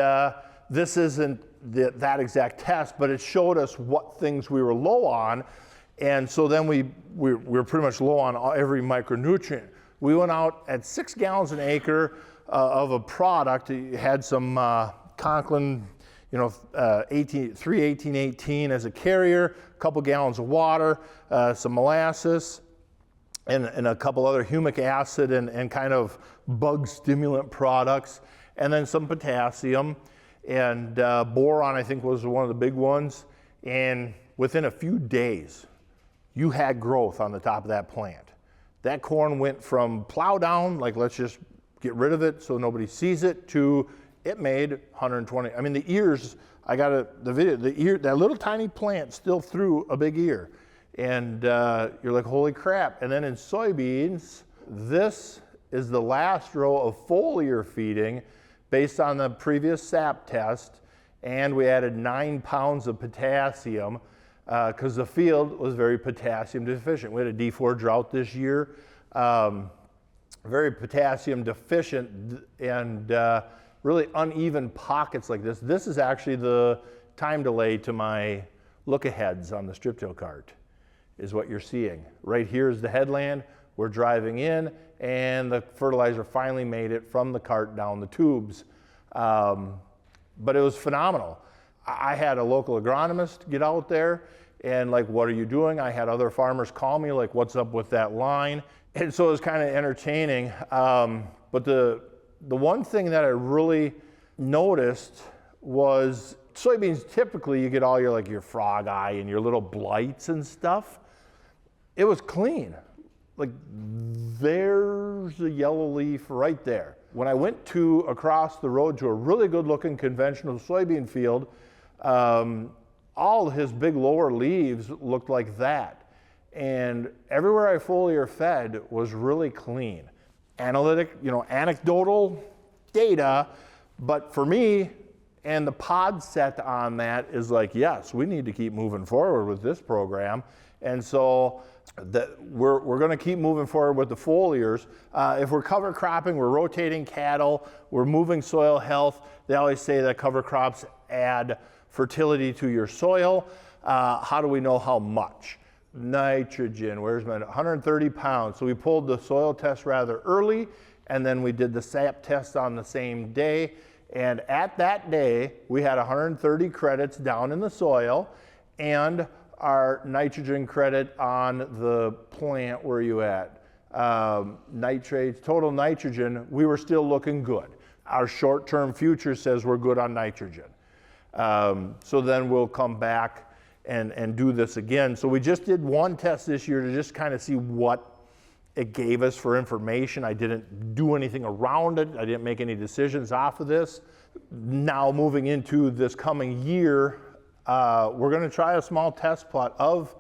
this isn't that exact test, but it showed us what things we were low on. And so then we were pretty much low on every micronutrient. We went out at 6 gallons an acre of a product. It had some Conklin, you know, 3-18-18 as a carrier, a couple gallons of water, some molasses, and a couple other humic acid and kind of bug stimulant products, and then some potassium. And boron, I think, was one of the big ones. And within a few days, you had growth on the top of that plant. That corn went from plow down, like let's just get rid of it so nobody sees it, to it made 120. I mean, the ears, I got the video, the ear, that little tiny plant still threw a big ear. And you're like, holy crap. And then in soybeans, this is the last row of foliar feeding based on the previous SAP test, and we added 9 pounds of potassium because the field was very potassium deficient. We had a D4 drought this year, very potassium deficient, and really uneven pockets like this. This is actually the time delay to my look-aheads on the strip till cart, is what you're seeing. Right here is the headland. We're driving in, and the fertilizer finally made it from the cart down the tubes. But it was phenomenal. I had a local agronomist get out there and like, what are you doing? I had other farmers call me like, what's up with that line? And so it was kind of entertaining. But the one thing that I really noticed was soybeans, typically you get all your like your frog eye and your little blights and stuff. It was clean. Like, there's a yellow leaf right there. When I went across the road to a really good looking conventional soybean field, all his big lower leaves looked like that. And everywhere I foliar fed was really clean. Analytic, you know, anecdotal data, but for me, and the pod set on that is like, yes, we need to keep moving forward with this program. And so we're going to keep moving forward with the foliars. If we're cover cropping, we're rotating cattle, we're moving soil health. They always say that cover crops add fertility to your soil. How do we know how much? Nitrogen, where's my 130 pounds. So we pulled the soil test rather early, and then we did the SAP test on the same day. And at that day, we had 130 credits down in the soil, and our nitrogen credit on the plant. Where are you at? Nitrates, total nitrogen, we were still looking good. Our short-term future says we're good on nitrogen. So then we'll come back and do this again. So we just did one test this year to just kind of see what it gave us for information. I didn't do anything around it. I didn't make any decisions off of this. Now moving into this coming year, we're going to try a small test plot of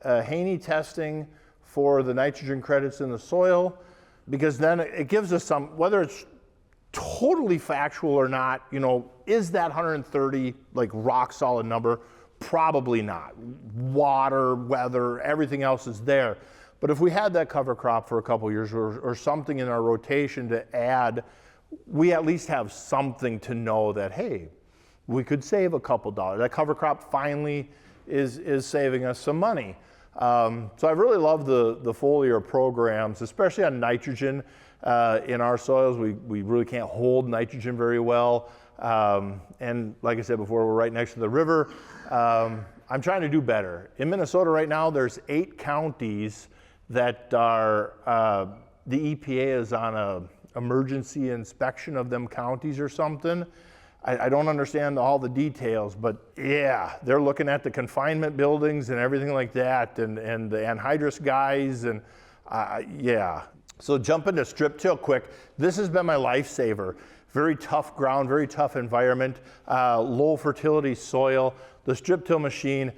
Haney testing for the nitrogen credits in the soil, because then it gives us some, whether it's totally factual or not, you know, is that 130 like rock solid number? Probably not. Water, weather, everything else is there. But if we had that cover crop for a couple years or something in our rotation to add, we at least have something to know that, hey, we could save a couple dollars. That cover crop finally is saving us some money. So I really love the foliar programs, especially on nitrogen. In our soils, we really can't hold nitrogen very well. And like I said before, we're right next to the river. I'm trying to do better. In Minnesota right now, there's 8 counties that are, the EPA is on a emergency inspection of them counties or something. I don't understand all the details, but yeah, they're looking at the confinement buildings and everything like that, and the anhydrous guys, and yeah. So jump into strip till quick. This has been my lifesaver. Very tough ground, very tough environment, low fertility soil. The strip till machine,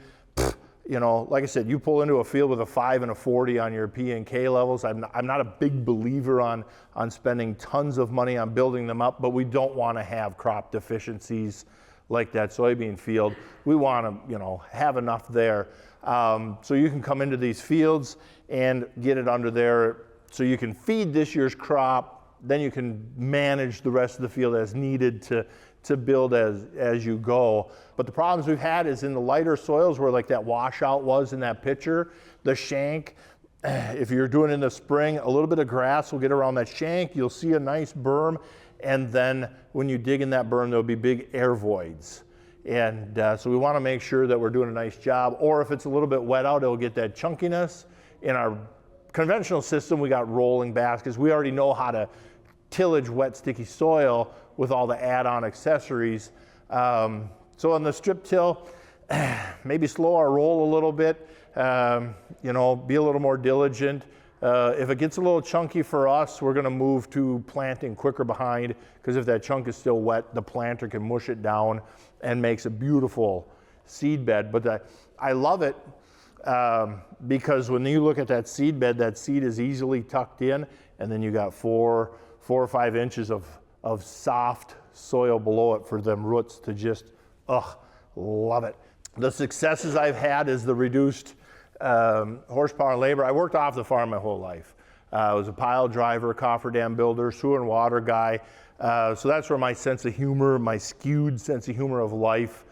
you know, like I said, you pull into a field with a 5 and a 40 on your P and K levels. I'm not a big believer on spending tons of money on building them up, but we don't want to have crop deficiencies like that soybean field. We want to, you know, have enough there. So you can come into these fields and get it under there so you can feed this year's crop, then you can manage the rest of the field as needed to build as you go. But the problems we've had is in the lighter soils where like that washout was in that picture, the shank, if you're doing it in the spring, a little bit of grass will get around that shank, you'll see a nice berm, and then when you dig in that berm, there'll be big air voids. And so we wanna make sure that we're doing a nice job, or if it's a little bit wet out, it'll get that chunkiness. In our conventional system, we got rolling baskets. We already know how to tillage wet, sticky soil with all the add-on accessories. So on the strip till, maybe slow our roll a little bit, you know, be a little more diligent. If it gets a little chunky for us, we're gonna move to planting quicker behind, because if that chunk is still wet, the planter can mush it down and makes a beautiful seed bed. But I love it because when you look at that seed bed, that seed is easily tucked in, and then you got 4 or 5 inches of soft soil below it for them roots to just, love it. The successes I've had is the reduced horsepower and labor. I worked off the farm my whole life. I was a pile driver, cofferdam builder, sewer and water guy. So that's where my sense of humor, my skewed sense of humor of life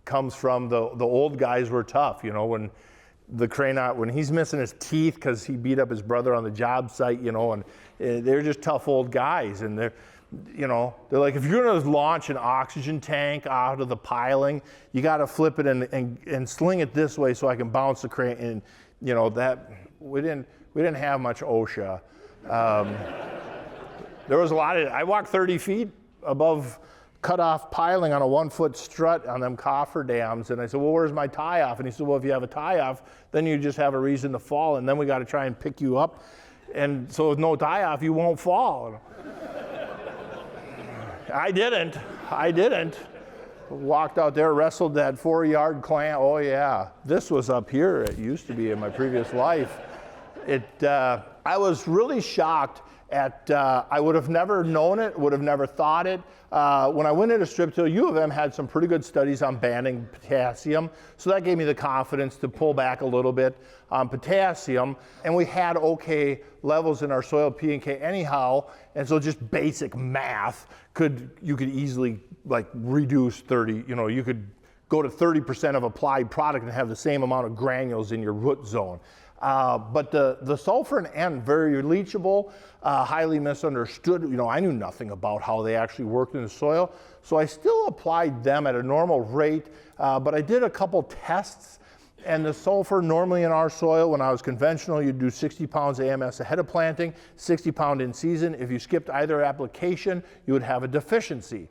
comes from. The old guys were tough, you know, when when he's missing his teeth because he beat up his brother on the job site, you know, and they're just tough old guys. And they're like, if you're gonna launch an oxygen tank out of the piling, you gotta flip it and sling it this way so I can bounce the crane. And you know, that we didn't have much OSHA. There was a lot of, I walked 30 feet above cut off piling on a 1-foot strut on them cofferdams, and I said, well, where's my tie off? And he said, well, if you have a tie off, then you just have a reason to fall, and then we got to try and pick you up, and so with no tie off, you won't fall. I didn't. Walked out there, wrestled that 4-yard clamp. Oh yeah, this was up here. It used to be in my previous life. I was really shocked at, I would have never known it, would have never thought it. When I went into strip till, U of M had some pretty good studies on banning potassium, so that gave me the confidence to pull back a little bit on potassium, and we had okay levels in our soil P and K anyhow, and so just basic math, you could easily like reduce 30, you know, you could go to 30% of applied product and have the same amount of granules in your root zone. But the sulfur and N, very leachable, highly misunderstood. You know, I knew nothing about how they actually worked in the soil, so I still applied them at a normal rate, but I did a couple tests, and the sulfur normally in our soil, when I was conventional, you'd do 60 pounds AMS ahead of planting, 60 pound in season. If you skipped either application, you would have a deficiency.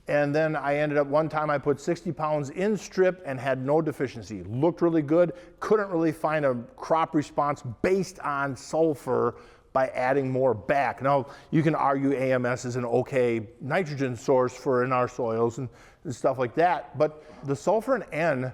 And then I ended up, one time I put 60 pounds in strip and had no deficiency. Looked really good, couldn't really find a crop response based on sulfur by adding more back. Now, you can argue AMS is an okay nitrogen source for in our soils and stuff like that, but the sulfur and N,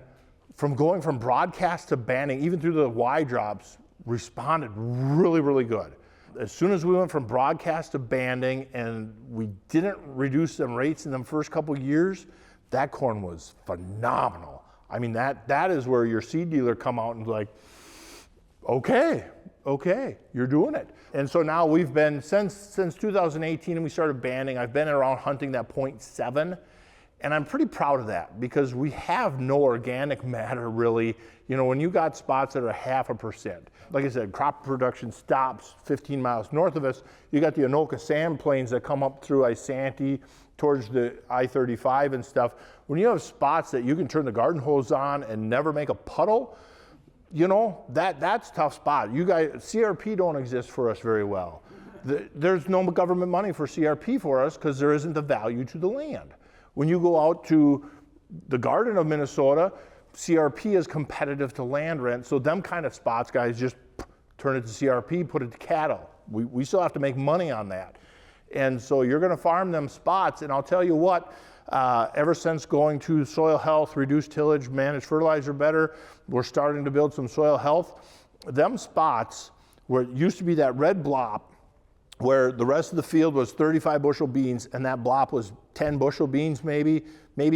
from going from broadcast to banning, even through the Y drops, responded really, really good. As soon as we went from broadcast to banding and we didn't reduce them rates in them first couple years, that corn was phenomenal. I mean, that is where your seed dealer come out and be like, okay, you're doing it. And so now we've been, since 2018 and we started banding, I've been around hunting that 0.7. And I'm pretty proud of that because we have no organic matter really. You know, when you got spots that are 0.5%, like I said, crop production stops 15 miles north of us. You got the Anoka sand plains that come up through Isanti towards the I-35 and stuff. When you have spots that you can turn the garden hose on and never make a puddle, you know, that's a tough spot. You guys, CRP don't exist for us very well. There's no government money for CRP for us because there isn't the value to the land. When you go out to the Garden of Minnesota, CRP is competitive to land rent, so them kind of spots, guys, just turn it to CRP, put it to cattle. We still have to make money on that. And so you're gonna farm them spots, and I'll tell you what, ever since going to soil health, reduced tillage, managed fertilizer better, we're starting to build some soil health. Them spots where it used to be that red blop, where the rest of the field was 35 bushel beans and that blop was 10 bushel beans maybe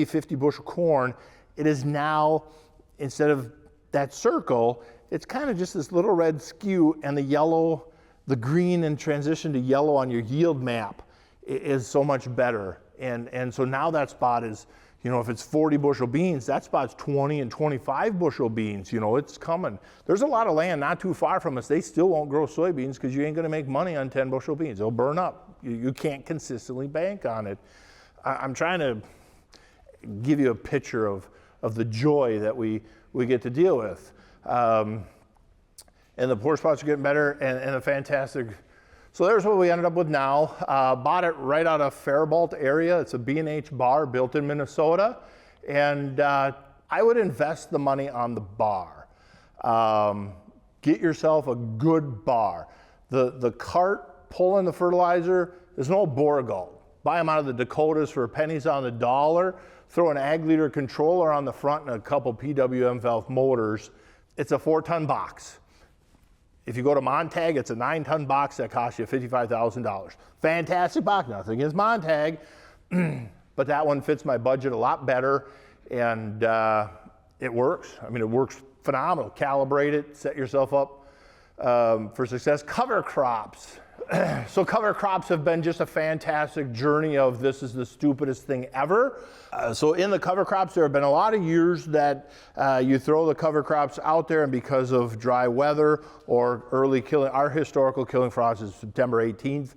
50 bushel corn, it is now, instead of that circle, it's kind of just this little red skew, and the yellow, the green in transition to yellow on your yield map is so much better. And so now that spot is, you know, if it's 40 bushel beans, that spot's 20 and 25 bushel beans. You know, it's coming. There's a lot of land not too far from us. They still won't grow soybeans because you ain't going to make money on 10 bushel beans. They'll burn up. You can't consistently bank on it. I'm trying to give you a picture of the joy that we get to deal with. And the poor spots are getting better, and a fantastic. So there's what we ended up with now. Bought it right out of Faribault area. It's a B&H bar built in Minnesota. And I would invest the money on the bar. Get yourself a good bar. The cart pulling the fertilizer is no Borgalt. Buy them out of the Dakotas for pennies on the dollar. Throw an ag leader controller on the front and a couple PWM valve motors. It's a 4-ton box. If you go to Montag, it's a 9-ton box that costs you $55,000. Fantastic box, nothing against Montag, but that one fits my budget a lot better, and it works. I mean, it works phenomenal. Calibrate it, set yourself up for success. Cover crops. So cover crops have been just a fantastic journey of this is the stupidest thing ever. So in the cover crops, there have been a lot of years that you throw the cover crops out there, and because of dry weather or early killing, our historical killing frost is September 18th.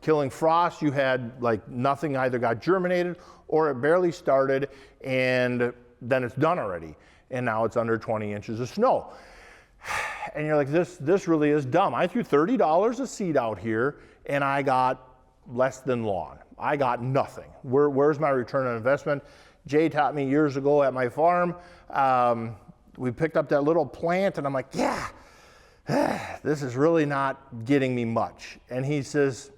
Killing frost, you had like nothing either got germinated or it barely started, and then it's done already. And now it's under 20 inches of snow. And you're like, this really is dumb. I threw $30 of seed out here and I got less than lawn. I got nothing. Where's my return on investment? Jay taught me years ago at my farm. We picked up that little plant and I'm like, yeah, this is really not getting me much. And he says,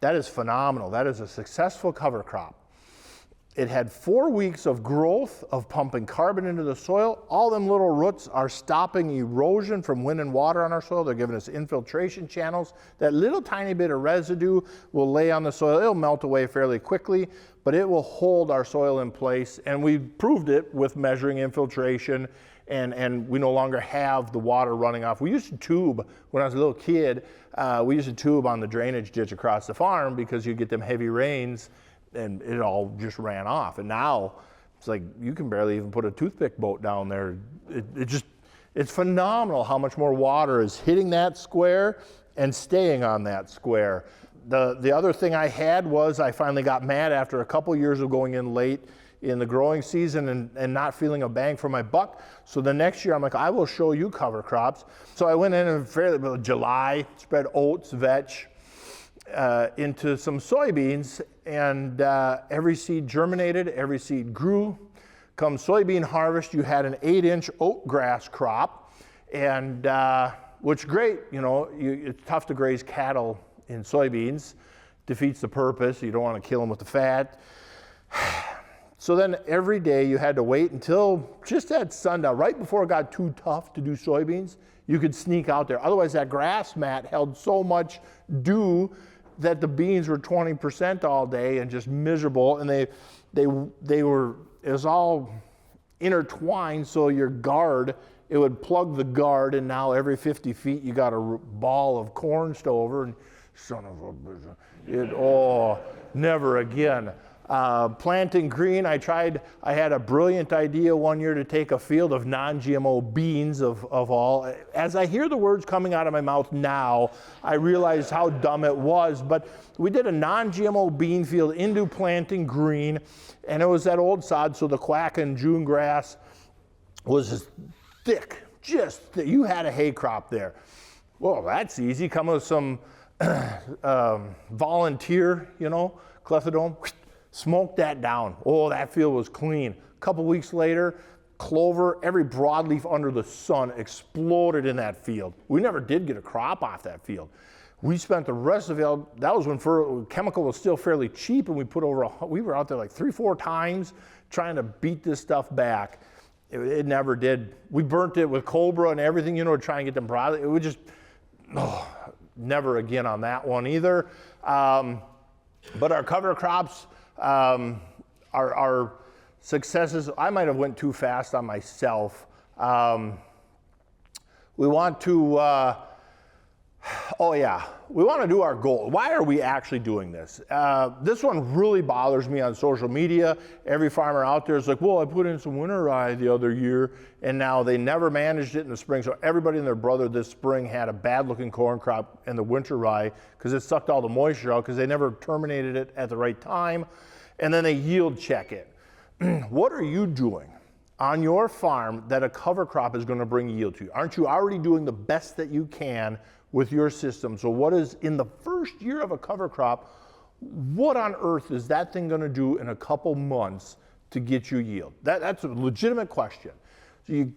that is phenomenal. That is a successful cover crop. It had 4 weeks of growth of pumping carbon into the soil. All them little roots are stopping erosion from wind and water on our soil. They're giving us infiltration channels. That little tiny bit of residue will lay on the soil. It'll melt away fairly quickly, but it will hold our soil in place. And we proved it with measuring infiltration, and we no longer have the water running off. We used to tube, when I was a little kid, we used to tube on the drainage ditch across the farm because you get them heavy rains and it all just ran off. And now it's like you can barely even put a toothpick boat down there. It's phenomenal how much more water is hitting that square and staying on that square. The other thing I had was I finally got mad after a couple years of going in late in the growing season and not feeling a bang for my buck. So the next year I'm like, I will show you cover crops. So I went in fairly July, spread oats, vetch, into some soybeans, and every seed germinated, every seed grew. Come soybean harvest, you had an 8-inch oat grass crop, and which great, you know, it's tough to graze cattle in soybeans, defeats the purpose. You don't want to kill them with the fat. So then every day you had to wait until just at sundown, right before it got too tough to do soybeans, you could sneak out there. Otherwise that grass mat held so much dew that the beans were 20% all day and just miserable, and it was all intertwined, so your guard, it would plug the guard, and now every 50 feet you got a ball of corn stover, and son of a bitch, never again. Planting green, I had a brilliant idea one year to take a field of non-GMO beans of all. As I hear the words coming out of my mouth now, I realize how dumb it was, but we did a non-GMO bean field into planting green, and it was that old sod, so the quack and June grass was as thick, you had a hay crop there. Well, that's easy. Come with some volunteer, clethodome, smoke that down. Oh, that field was clean. A couple weeks later, clover, every broadleaf under the sun exploded in that field. We never did get a crop off that field. We spent the rest of the field, that was when chemical was still fairly cheap, and we were out there like 3-4 times trying to beat this stuff back. It never did. We burnt it with Cobra and everything, to try and get them broad. It would just, never again on that one either. But our cover crops, our successes, I might have went too fast on myself. We want to, we want to do our goal. Why are we actually doing this? This one really bothers me on social media. Every farmer out there is like, well, I put in some winter rye the other year, and now they never managed it in the spring. So everybody and their brother this spring had a bad looking corn crop in the winter rye because it sucked all the moisture out because they never terminated it at the right time. And then they yield check it. What are you doing on your farm that a cover crop is going to bring yield to you? Aren't you already doing the best that you can with your system? So what is in the first year of a cover crop, what on earth is that thing going to do in a couple months to get you yield? That's a legitimate question. So you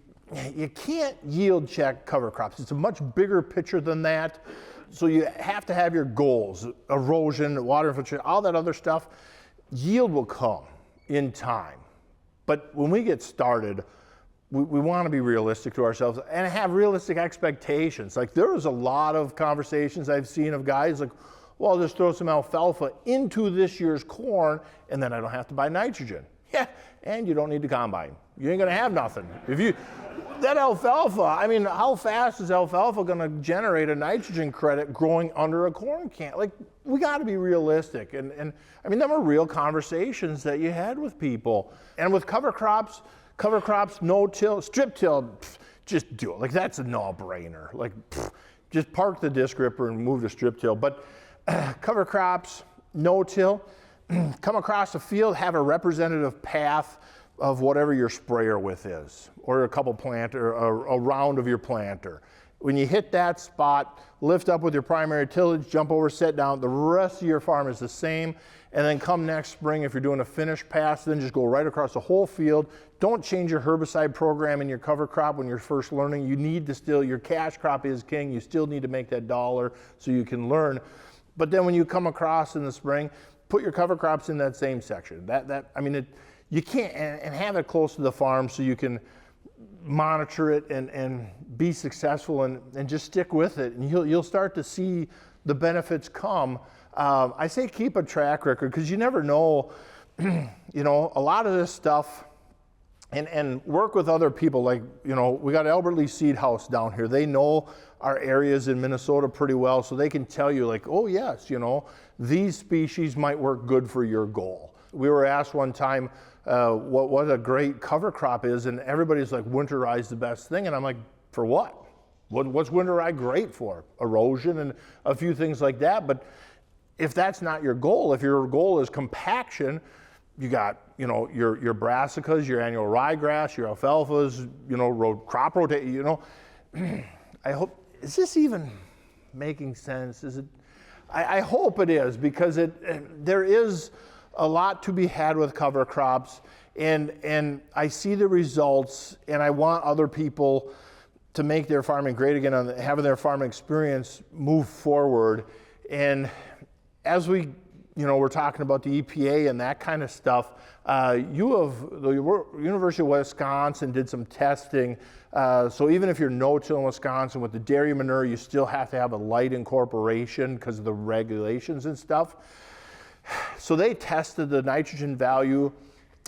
can't yield check cover crops. It's a much bigger picture than that. So you have to have your goals, erosion, water infiltration, all that other stuff. Yield will come in time. But when we get started, we want to be realistic to ourselves and have realistic expectations. Like there was a lot of conversations I've seen of guys like, well, I'll just throw some alfalfa into this year's corn and then I don't have to buy nitrogen. Yeah, and you don't need to combine. You ain't gonna have nothing. That alfalfa, how fast is alfalfa gonna generate a nitrogen credit growing under a corn can? Like, we gotta be realistic. And them are real conversations that you had with people. And with cover crops, no-till, strip-till, just do it. Like, that's a no-brainer. Like, just park the disc ripper and move to strip-till. But cover crops, no-till, come across the field, have a representative path of whatever your sprayer width is, or a couple planter, or a round of your planter. When you hit that spot, lift up with your primary tillage, jump over, set down. The rest of your farm is the same. And then come next spring, if you're doing a finish pass, then just go right across the whole field. Don't change your herbicide program in your cover crop when you're first learning. You need to still, your cash crop is king. You still need to make that dollar so you can learn. But then when you come across in the spring, put your cover crops in that same section. You can't, and have it close to the farm so you can monitor it and be successful and just stick with it. And you'll start to see the benefits come. I say keep a track record because you never know, a lot of this stuff, and work with other people. Like, we got Albert Lee Seed House down here. They know our areas in Minnesota pretty well, so they can tell you like, oh yes, these species might work good for your goal. We were asked one time what a great cover crop is, and everybody's like, winter rye is the best thing, and I'm like, for what? What's winter rye great for? Erosion and a few things like that. But if that's not your goal, if your goal is compaction, you got, your brassicas, your annual ryegrass, your alfalfas, crop rotate, I hope, is this even making sense? Is it? I hope it is, because there is a lot to be had with cover crops, and I see the results, and I want other people to make their farming great again, and having their farming experience move forward. And as we're talking about the EPA and that kind of stuff, the University of Wisconsin did some testing. So even if you're no-till in Wisconsin with the dairy manure, you still have to have a light incorporation because of the regulations and stuff. So they tested the nitrogen value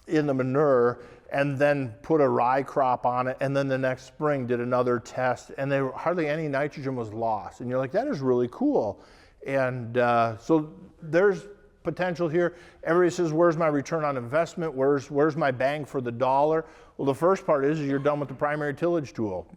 in the manure and then put a rye crop on it, and then the next spring did another test, and hardly any nitrogen was lost. And you're like, that is really cool. And so there's potential here. Everybody says, where's my return on investment? Where's my bang for the dollar? Well, the first part is you're done with the primary tillage tool.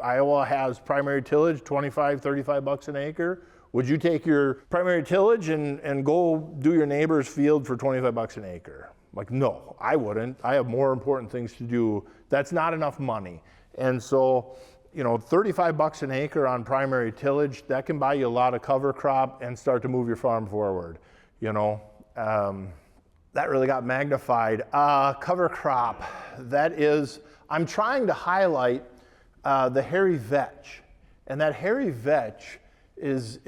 Iowa has primary tillage, $25, $35 an acre. Would you take your primary tillage and go do your neighbor's field for $25 an acre? Like, no, I wouldn't. I have more important things to do. That's not enough money. And so $35 an acre on primary tillage, that can buy you a lot of cover crop and start to move your farm forward. That really got magnified. Cover crop, I'm trying to highlight the hairy vetch. And that hairy vetch is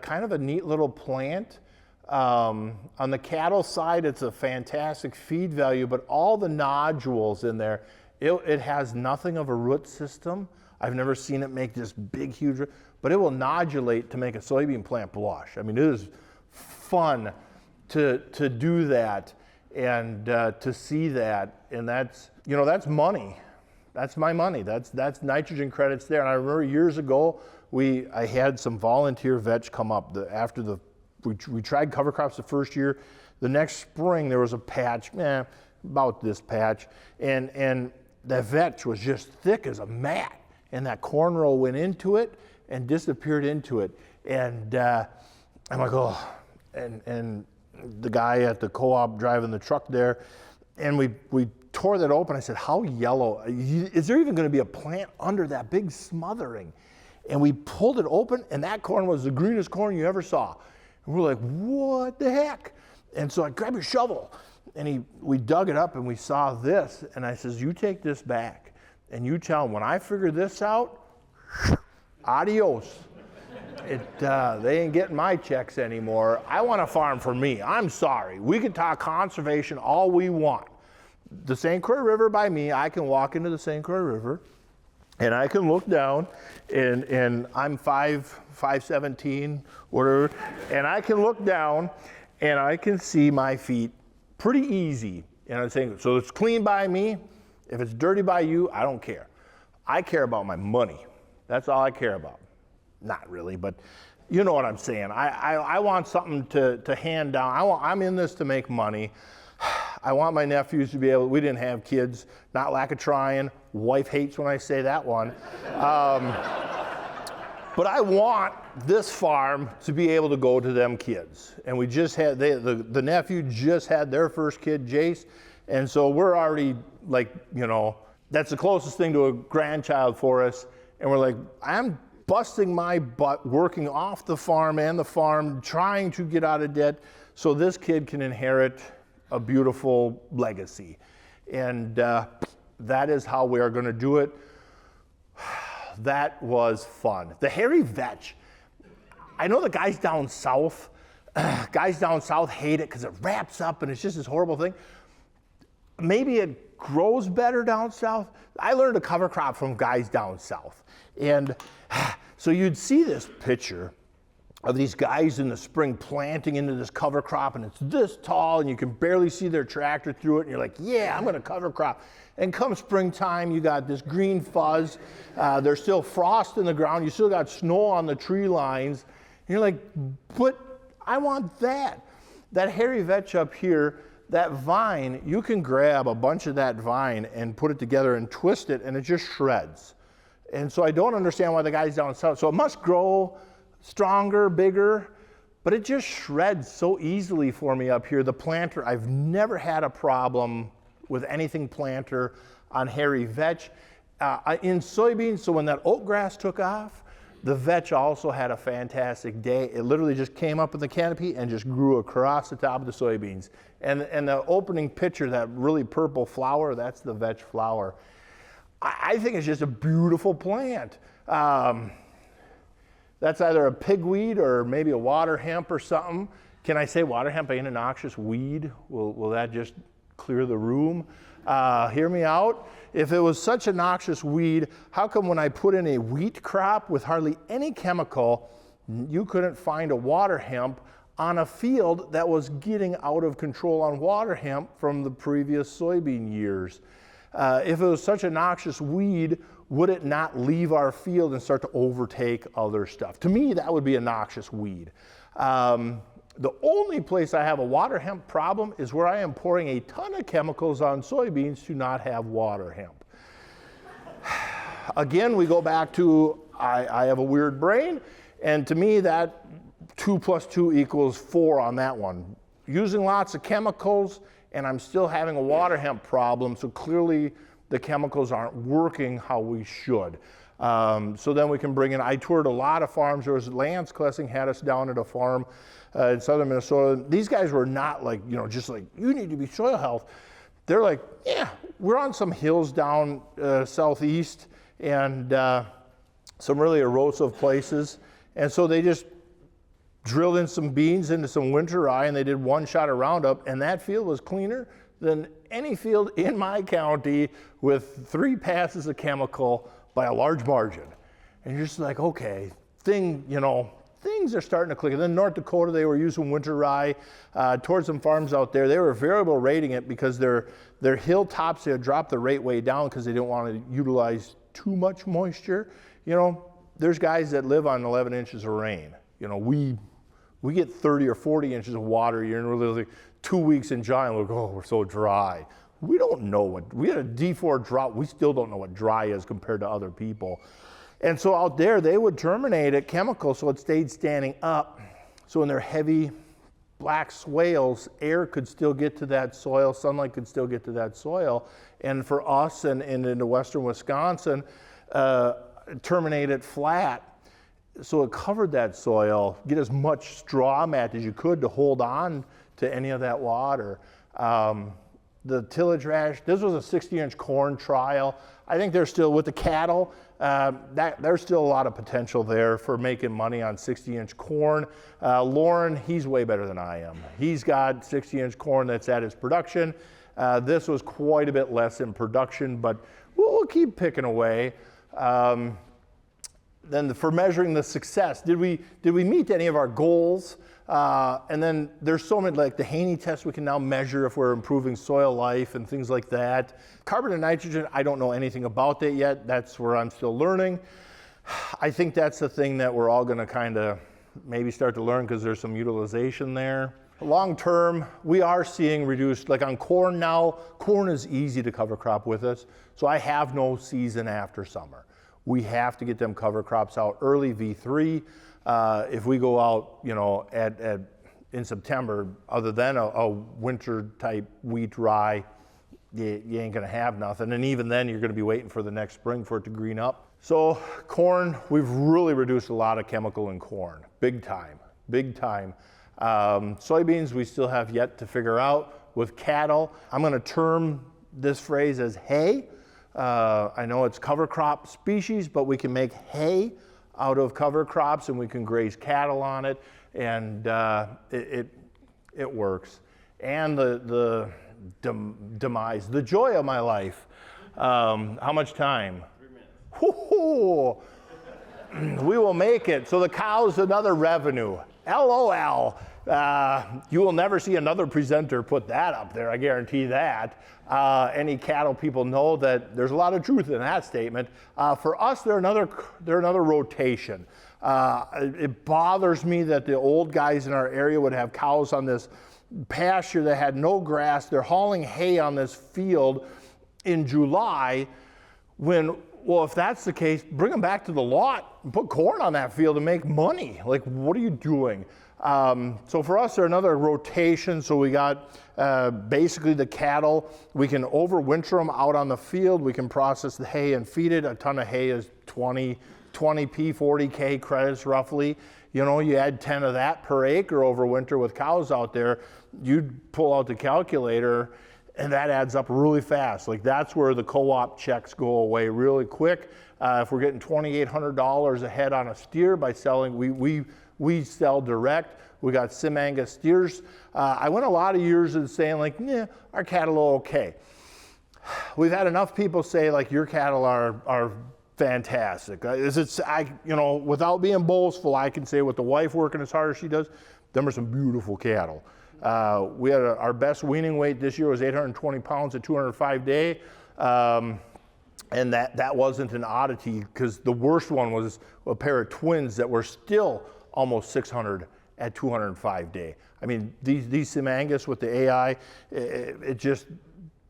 kind of a neat little plant. On the cattle side, it's a fantastic feed value, but all the nodules in there, it has nothing of a root system. I've never seen it make this big, huge, but it will nodulate to make a soybean plant blush. I mean, it is fun to do that and to see that, and that's money. That's my money. That's nitrogen credits there. And I remember years ago, I had some volunteer vetch come up we tried cover crops the first year. The next spring there was a patch, about this patch, and that vetch was just thick as a mat. And that corn row went into it and disappeared into it. And I'm like, oh, and the guy at the co-op driving the truck there, and we tore that open. I said, how yellow? Is there even going to be a plant under that big smothering? And we pulled it open, and that corn was the greenest corn you ever saw. And we're like, what the heck? And so I grabbed a shovel, and we dug it up, and we saw this. And I says, you take this back. And you tell them, when I figure this out, adios. They ain't getting my checks anymore. I want a farm for me. I'm sorry. We can talk conservation all we want. The St. Croix River by me, I can walk into the St. Croix River and I can look down and I'm 5'17", whatever, and I can look down and I can see my feet pretty easy. And I'm saying, so it's clean by me. If it's dirty by you, I don't care. I care about my money. That's all I care about. Not really, but you know what I'm saying. I want something to hand down. I'm in this to make money. I want my nephews to be able, we didn't have kids, not lack of trying. Wife hates when I say that one. But I want this farm to be able to go to them kids. And we just had, the nephew just had their first kid, Jace. And so we're already like, that's the closest thing to a grandchild for us. And we're like, I'm busting my butt working off the farm and the farm, trying to get out of debt so this kid can inherit a beautiful legacy. And that is how we are going to do it. That was fun. The hairy vetch. I know the guys down south hate it because it wraps up and it's just this horrible thing. Maybe it grows better down south. I learned a cover crop from guys down south. And so you'd see this picture of these guys in the spring planting into this cover crop, and it's this tall and you can barely see their tractor through it, and you're like, yeah, I'm gonna cover crop. And come springtime, you got this green fuzz, there's still frost in the ground, you still got snow on the tree lines, and you're like, but I want that. That hairy vetch up here, that vine, you can grab a bunch of that vine and put it together and twist it, and it just shreds. And so I don't understand why the guys down south, so it must grow stronger, bigger, but it just shreds so easily for me up here. The planter, I've never had a problem with anything planter on hairy vetch. In soybeans, so when that oat grass took off, the vetch also had a fantastic day. It literally just came up in the canopy and just grew across the top of the soybeans. And the opening picture, that really purple flower, that's the vetch flower. I think it's just a beautiful plant. That's either a pigweed or maybe a water hemp or something. Can I say water hemp ain't a noxious weed? Will that just clear the room? Hear me out. If it was such a noxious weed, how come when I put in a wheat crop with hardly any chemical, you couldn't find a water hemp on a field that was getting out of control on water hemp from the previous soybean years? If it was such a noxious weed, would it not leave our field and start to overtake other stuff? To me, that would be a noxious weed. The only place I have a water hemp problem is where I am pouring a ton of chemicals on soybeans to not have water hemp. Again, we go back to, I have a weird brain, and to me that 2 + 2 = 4 on that one. Using lots of chemicals, and I'm still having a water hemp problem, so clearly the chemicals aren't working how we should. So then we can bring in, I toured a lot of farms. There was Lance Klessing had us down at a farm in southern Minnesota. These guys were not like, just like, you need to be soil health. They're like, yeah, we're on some hills down southeast and some really erosive places. And so they just drilled in some beans into some winter rye and they did one shot of Roundup, and that field was cleaner than any field in my county with 3 passes of chemical by a large margin. And you're just like, okay, things are starting to click. And then North Dakota, they were using winter rye towards some farms out there. They were variable rating it because their hilltops, they had dropped the rate way down because they didn't want to utilize too much moisture. There's guys that live on 11 inches of rain. We get 30 or 40 inches of water. You're in really 2 weeks in July and we're like, oh, we're so dry. We don't know we had a D4 drought. We still don't know what dry is compared to other people. And so out there, they would terminate it chemical so it stayed standing up. So in their heavy black swales, air could still get to that soil, sunlight could still get to that soil. And for us and into western Wisconsin, terminate it flat. So it covered that soil, get as much straw mat as you could to hold on to any of that water. The tillage rash, this was a 60-inch corn trial. I think they're still, with the cattle, there's still a lot of potential there for making money on 60-inch corn. Lauren, he's way better than I am. He's got 60-inch corn that's at his production. This was quite a bit less in production, but we'll keep picking away. Then for measuring the success, did we meet any of our goals? And then there's so many, like the Haney test, we can now measure if we're improving soil life and things like that. Carbon and nitrogen, I don't know anything about that yet. That's where I'm still learning. I think that's the thing that we're all gonna kind of maybe start to learn because there's some utilization there. Long term, we are seeing reduced, like on corn now, corn is easy to cover crop with us. So I have no season after summer. We have to get them cover crops out early, V3. If we go out, in September, other than a winter type wheat rye, you ain't gonna have nothing. And even then, you're gonna be waiting for the next spring for it to green up. So corn, we've really reduced a lot of chemical in corn, big time. Soybeans, we still have yet to figure out. With cattle, I'm gonna term this phrase as hay. I know it's cover crop species, but we can make hay out of cover crops and we can graze cattle on it, and it works. And the demise, the joy of my life. How much time? 3 minutes. Woo-hoo. We will make it. So the cow's another revenue. LOL. You will never see another presenter put that up there, I guarantee that. Any cattle people know that there's a lot of truth in that statement. For us, they're another rotation. It bothers me that the old guys in our area would have cows on this pasture that had no grass. They're hauling hay on this field in July when, well, if that's the case, bring them back to the lot and put corn on that field and make money. Like, what are you doing? So for us, they're another rotation. So we got basically the cattle. We can overwinter them out on the field. We can process the hay and feed it. A ton of hay is 20p, 40K credits roughly. You add 10 of that per acre over winter with cows out there, you'd pull out the calculator and that adds up really fast. Like that's where the co-op checks go away really quick. If we're getting $2,800 a head on a steer by selling, we sell direct. We got Sim Angus steers. I went a lot of years in saying like, yeah, our cattle are okay. We've had enough people say like, your cattle are fantastic. Without being boastful, I can say with the wife working as hard as she does, them are some beautiful cattle. We had our best weaning weight this year was 820 pounds at 205 day. And that wasn't an oddity because the worst one was a pair of twins that were still almost 600 at 205 day. I mean, these Sim Angus with the AI,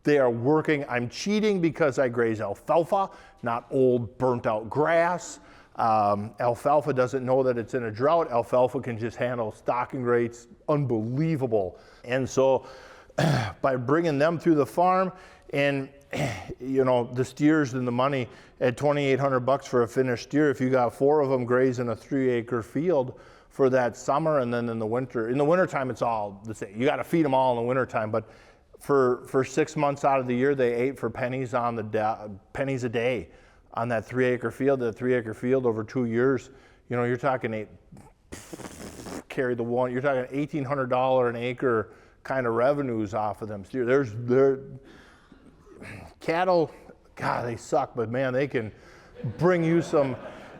they are working. I'm cheating because I graze alfalfa, not old burnt out grass. Alfalfa doesn't know that it's in a drought. Alfalfa can just handle stocking rates, unbelievable. And so by bringing them through the farm, and you know, the steers and the money at $2,800 for a finished steer, if you got 4 of them grazing a 3-acre field for that summer, and then in the wintertime, it's all the same. You got to feed them all in the wintertime, but for 6 months out of the year, they ate for pennies pennies a day on that 3-acre field. That 3-acre field over 2 years, you know, you're talking carry the one, you're talking $1,800 an acre kind of revenues off of them steers. Cattle, God, they suck, but man, they can bring you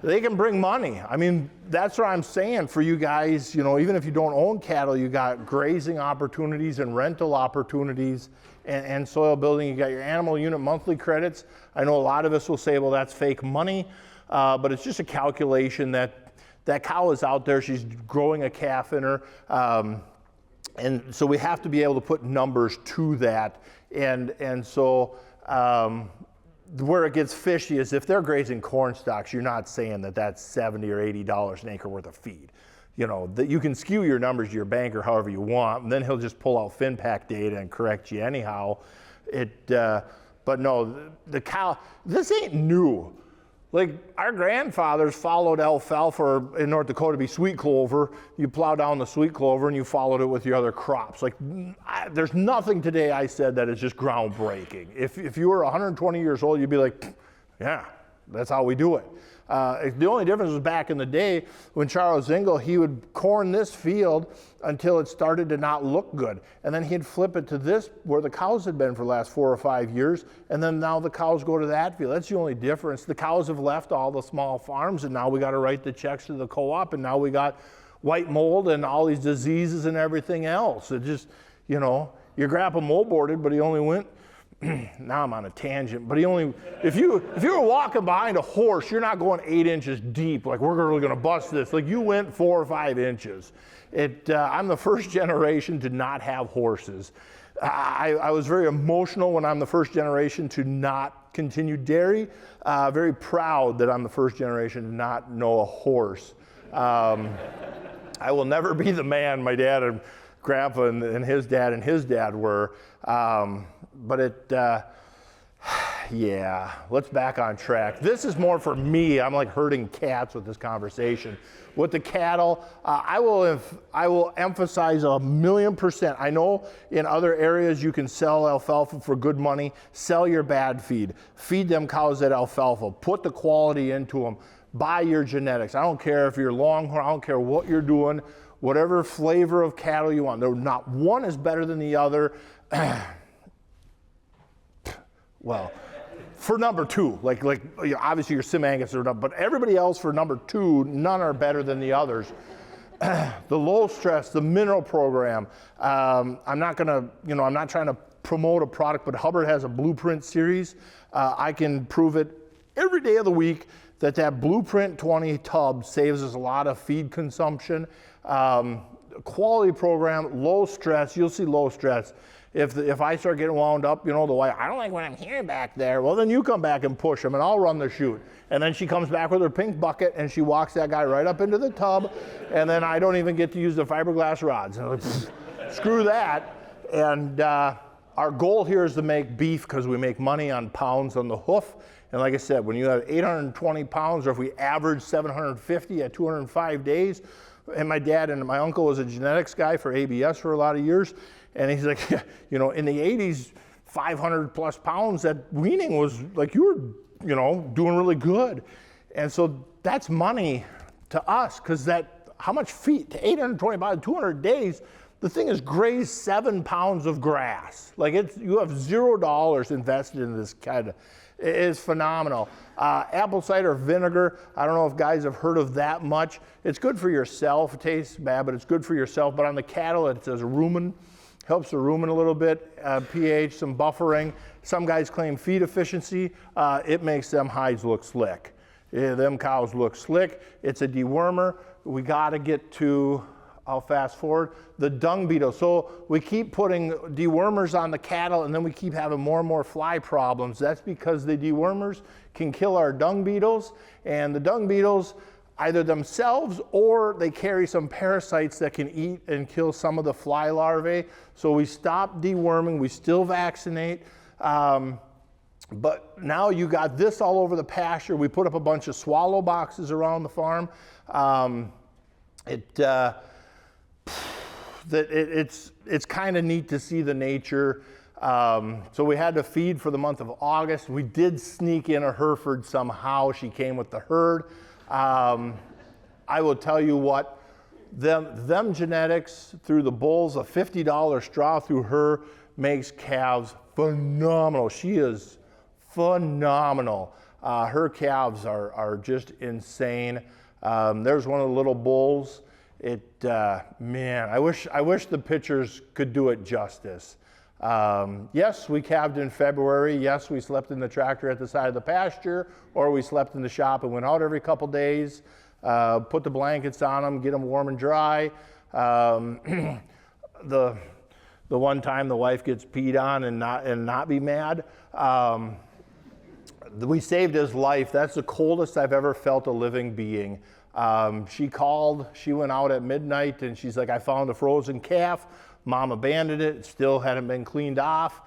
they can bring money. I mean, that's what I'm saying for you guys, you know, even if you don't own cattle, you got grazing opportunities and rental opportunities and soil building. You got your animal unit monthly credits. I know a lot of us will say, well, that's fake money, but it's just a calculation that cow is out there, she's growing a calf in her, and so we have to be able to put numbers to that, and so where it gets fishy is if they're grazing corn stalks, you're not saying that that's $70 or $80 an acre worth of feed. You know, that you can skew your numbers to your banker however you want, and then he'll just pull out FinPac data and correct you anyhow. But no, the cow, this ain't new. Like, our grandfathers followed alfalfa in North Dakota to be sweet clover. You plow down the sweet clover and you followed it with your other crops. Like, there's nothing today I said that is just groundbreaking. If you were 120 years old, you'd be like, yeah, that's how we do it. The only difference was back in the day when Charles Engel, he would corn this field until it started to not look good. And then he'd flip it to this where the cows had been for the last 4 or 5 years. And then now the cows go to that field. That's the only difference. The cows have left all the small farms, and now we got to write the checks to the co-op. And now we got white mold and all these diseases and everything else. It just, you know, your grandpa moldboarded, but he only went, now I'm on a tangent, but if you were walking behind a horse, you're not going 8 inches deep, like we're really gonna bust this. Like, you went 4 or 5 inches. I'm the first generation to not have horses. I was very emotional when I'm the first generation to not continue dairy. Very proud that I'm the first generation to not know a horse. I will never be the man my dad and grandpa and his dad were. Yeah, let's back on track. This is more for me. I'm like herding cats with this conversation. With the cattle, I will emphasize 1,000,000%. I know in other areas you can sell alfalfa for good money. Sell your bad feed. Feed them cows that alfalfa. Put the quality into them. Buy your genetics. I don't care if you're Longhorn. I don't care what you're doing. Whatever flavor of cattle you want. Not one is better than the other. Well, for number 2, like you know, obviously your Sim Angus are not, but everybody else for number 2, none are better than the others. The low stress, the mineral program. I'm not trying to promote a product, but Hubbard has a Blueprint series. I can prove it every day of the week that Blueprint 20 tub saves us a lot of feed consumption. Quality program, low stress. You'll see low stress. If I start getting wound up, you know, the way I don't like when I'm here back there, well, then you come back and push them and I'll run the chute. And then she comes back with her pink bucket and she walks that guy right up into the tub, and then I don't even get to use the fiberglass rods. And like, screw that. And our goal here is to make beef because we make money on pounds on the hoof. And like I said, when you have 820 pounds, or if we average 750 at 205 days, and my dad and my uncle was a genetics guy for ABS for a lot of years, and he's like, you know, in the 80s, 500 plus pounds, that weaning was like, you were, you know, doing really good. And so that's money to us, because how much feed, to 820 pounds, 200 days, the thing is grazed 7 pounds of grass. Like, you have $0 invested in this kind of, it is phenomenal. Apple cider vinegar, I don't know if guys have heard of that much. It's good for yourself. It tastes bad, but it's good for yourself. But on the cattle, it says rumen. Helps the rumen a little bit, pH, some buffering. Some guys claim feed efficiency. It makes them hides look slick. Them cows look slick. It's a dewormer. We got to get to, I'll fast forward, the dung beetle. So we keep putting dewormers on the cattle, and then we keep having more and more fly problems. That's because the dewormers can kill our dung beetles, and the dung beetles, either themselves or they carry some parasites that can eat and kill some of the fly larvae. So we stop deworming, we still vaccinate. But now you got this all over the pasture. We put up a bunch of swallow boxes around the farm. It's kind of neat to see the nature. So we had to feed for the month of August. We did sneak in a Hereford somehow. She came with the herd. I will tell you what, them genetics through the bulls, a $50 straw through her makes calves phenomenal. She is phenomenal. Her calves are just insane. There's one of the little bulls. Man, I wish the pictures could do it justice. Yes, we calved in February. Yes, we slept in the tractor at the side of the pasture, or we slept in the shop and went out every couple days, put the blankets on them, get them warm and dry. The one time the wife gets peed on and not be mad. We saved his life. That's the coldest I've ever felt a living being. She called, she went out at midnight and she's like, I found a frozen calf. Mom abandoned it. It still hadn't been cleaned off.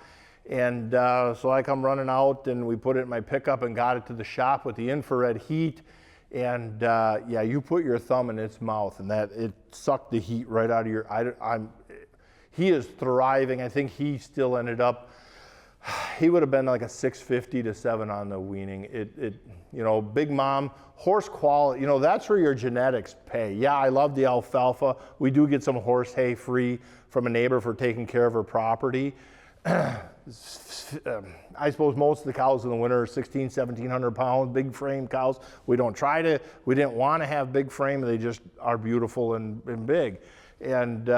And so I come running out and we put it in my pickup and got it to the shop with the infrared heat. And yeah, you put your thumb in its mouth and it sucked the heat right out of your, he is thriving. I think he still ended up, he would have been like a 650 to 7 on the weaning. You know, big mom, horse quality, you know, that's where your genetics pay. Yeah, I love the alfalfa. We do get some horse hay free from a neighbor for taking care of her property. I suppose most of the cows in the winter are 1,700 pounds, big frame cows. We didn't want to have big frame. They just are beautiful and big. And,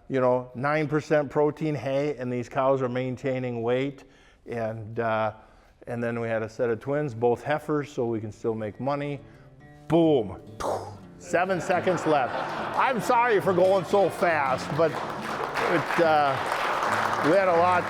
you know, 9% protein hay, and these cows are maintaining weight. And then we had a set of twins, both heifers, so we can still make money. Boom. 7 seconds left. I'm sorry for going so fast, but we had a lot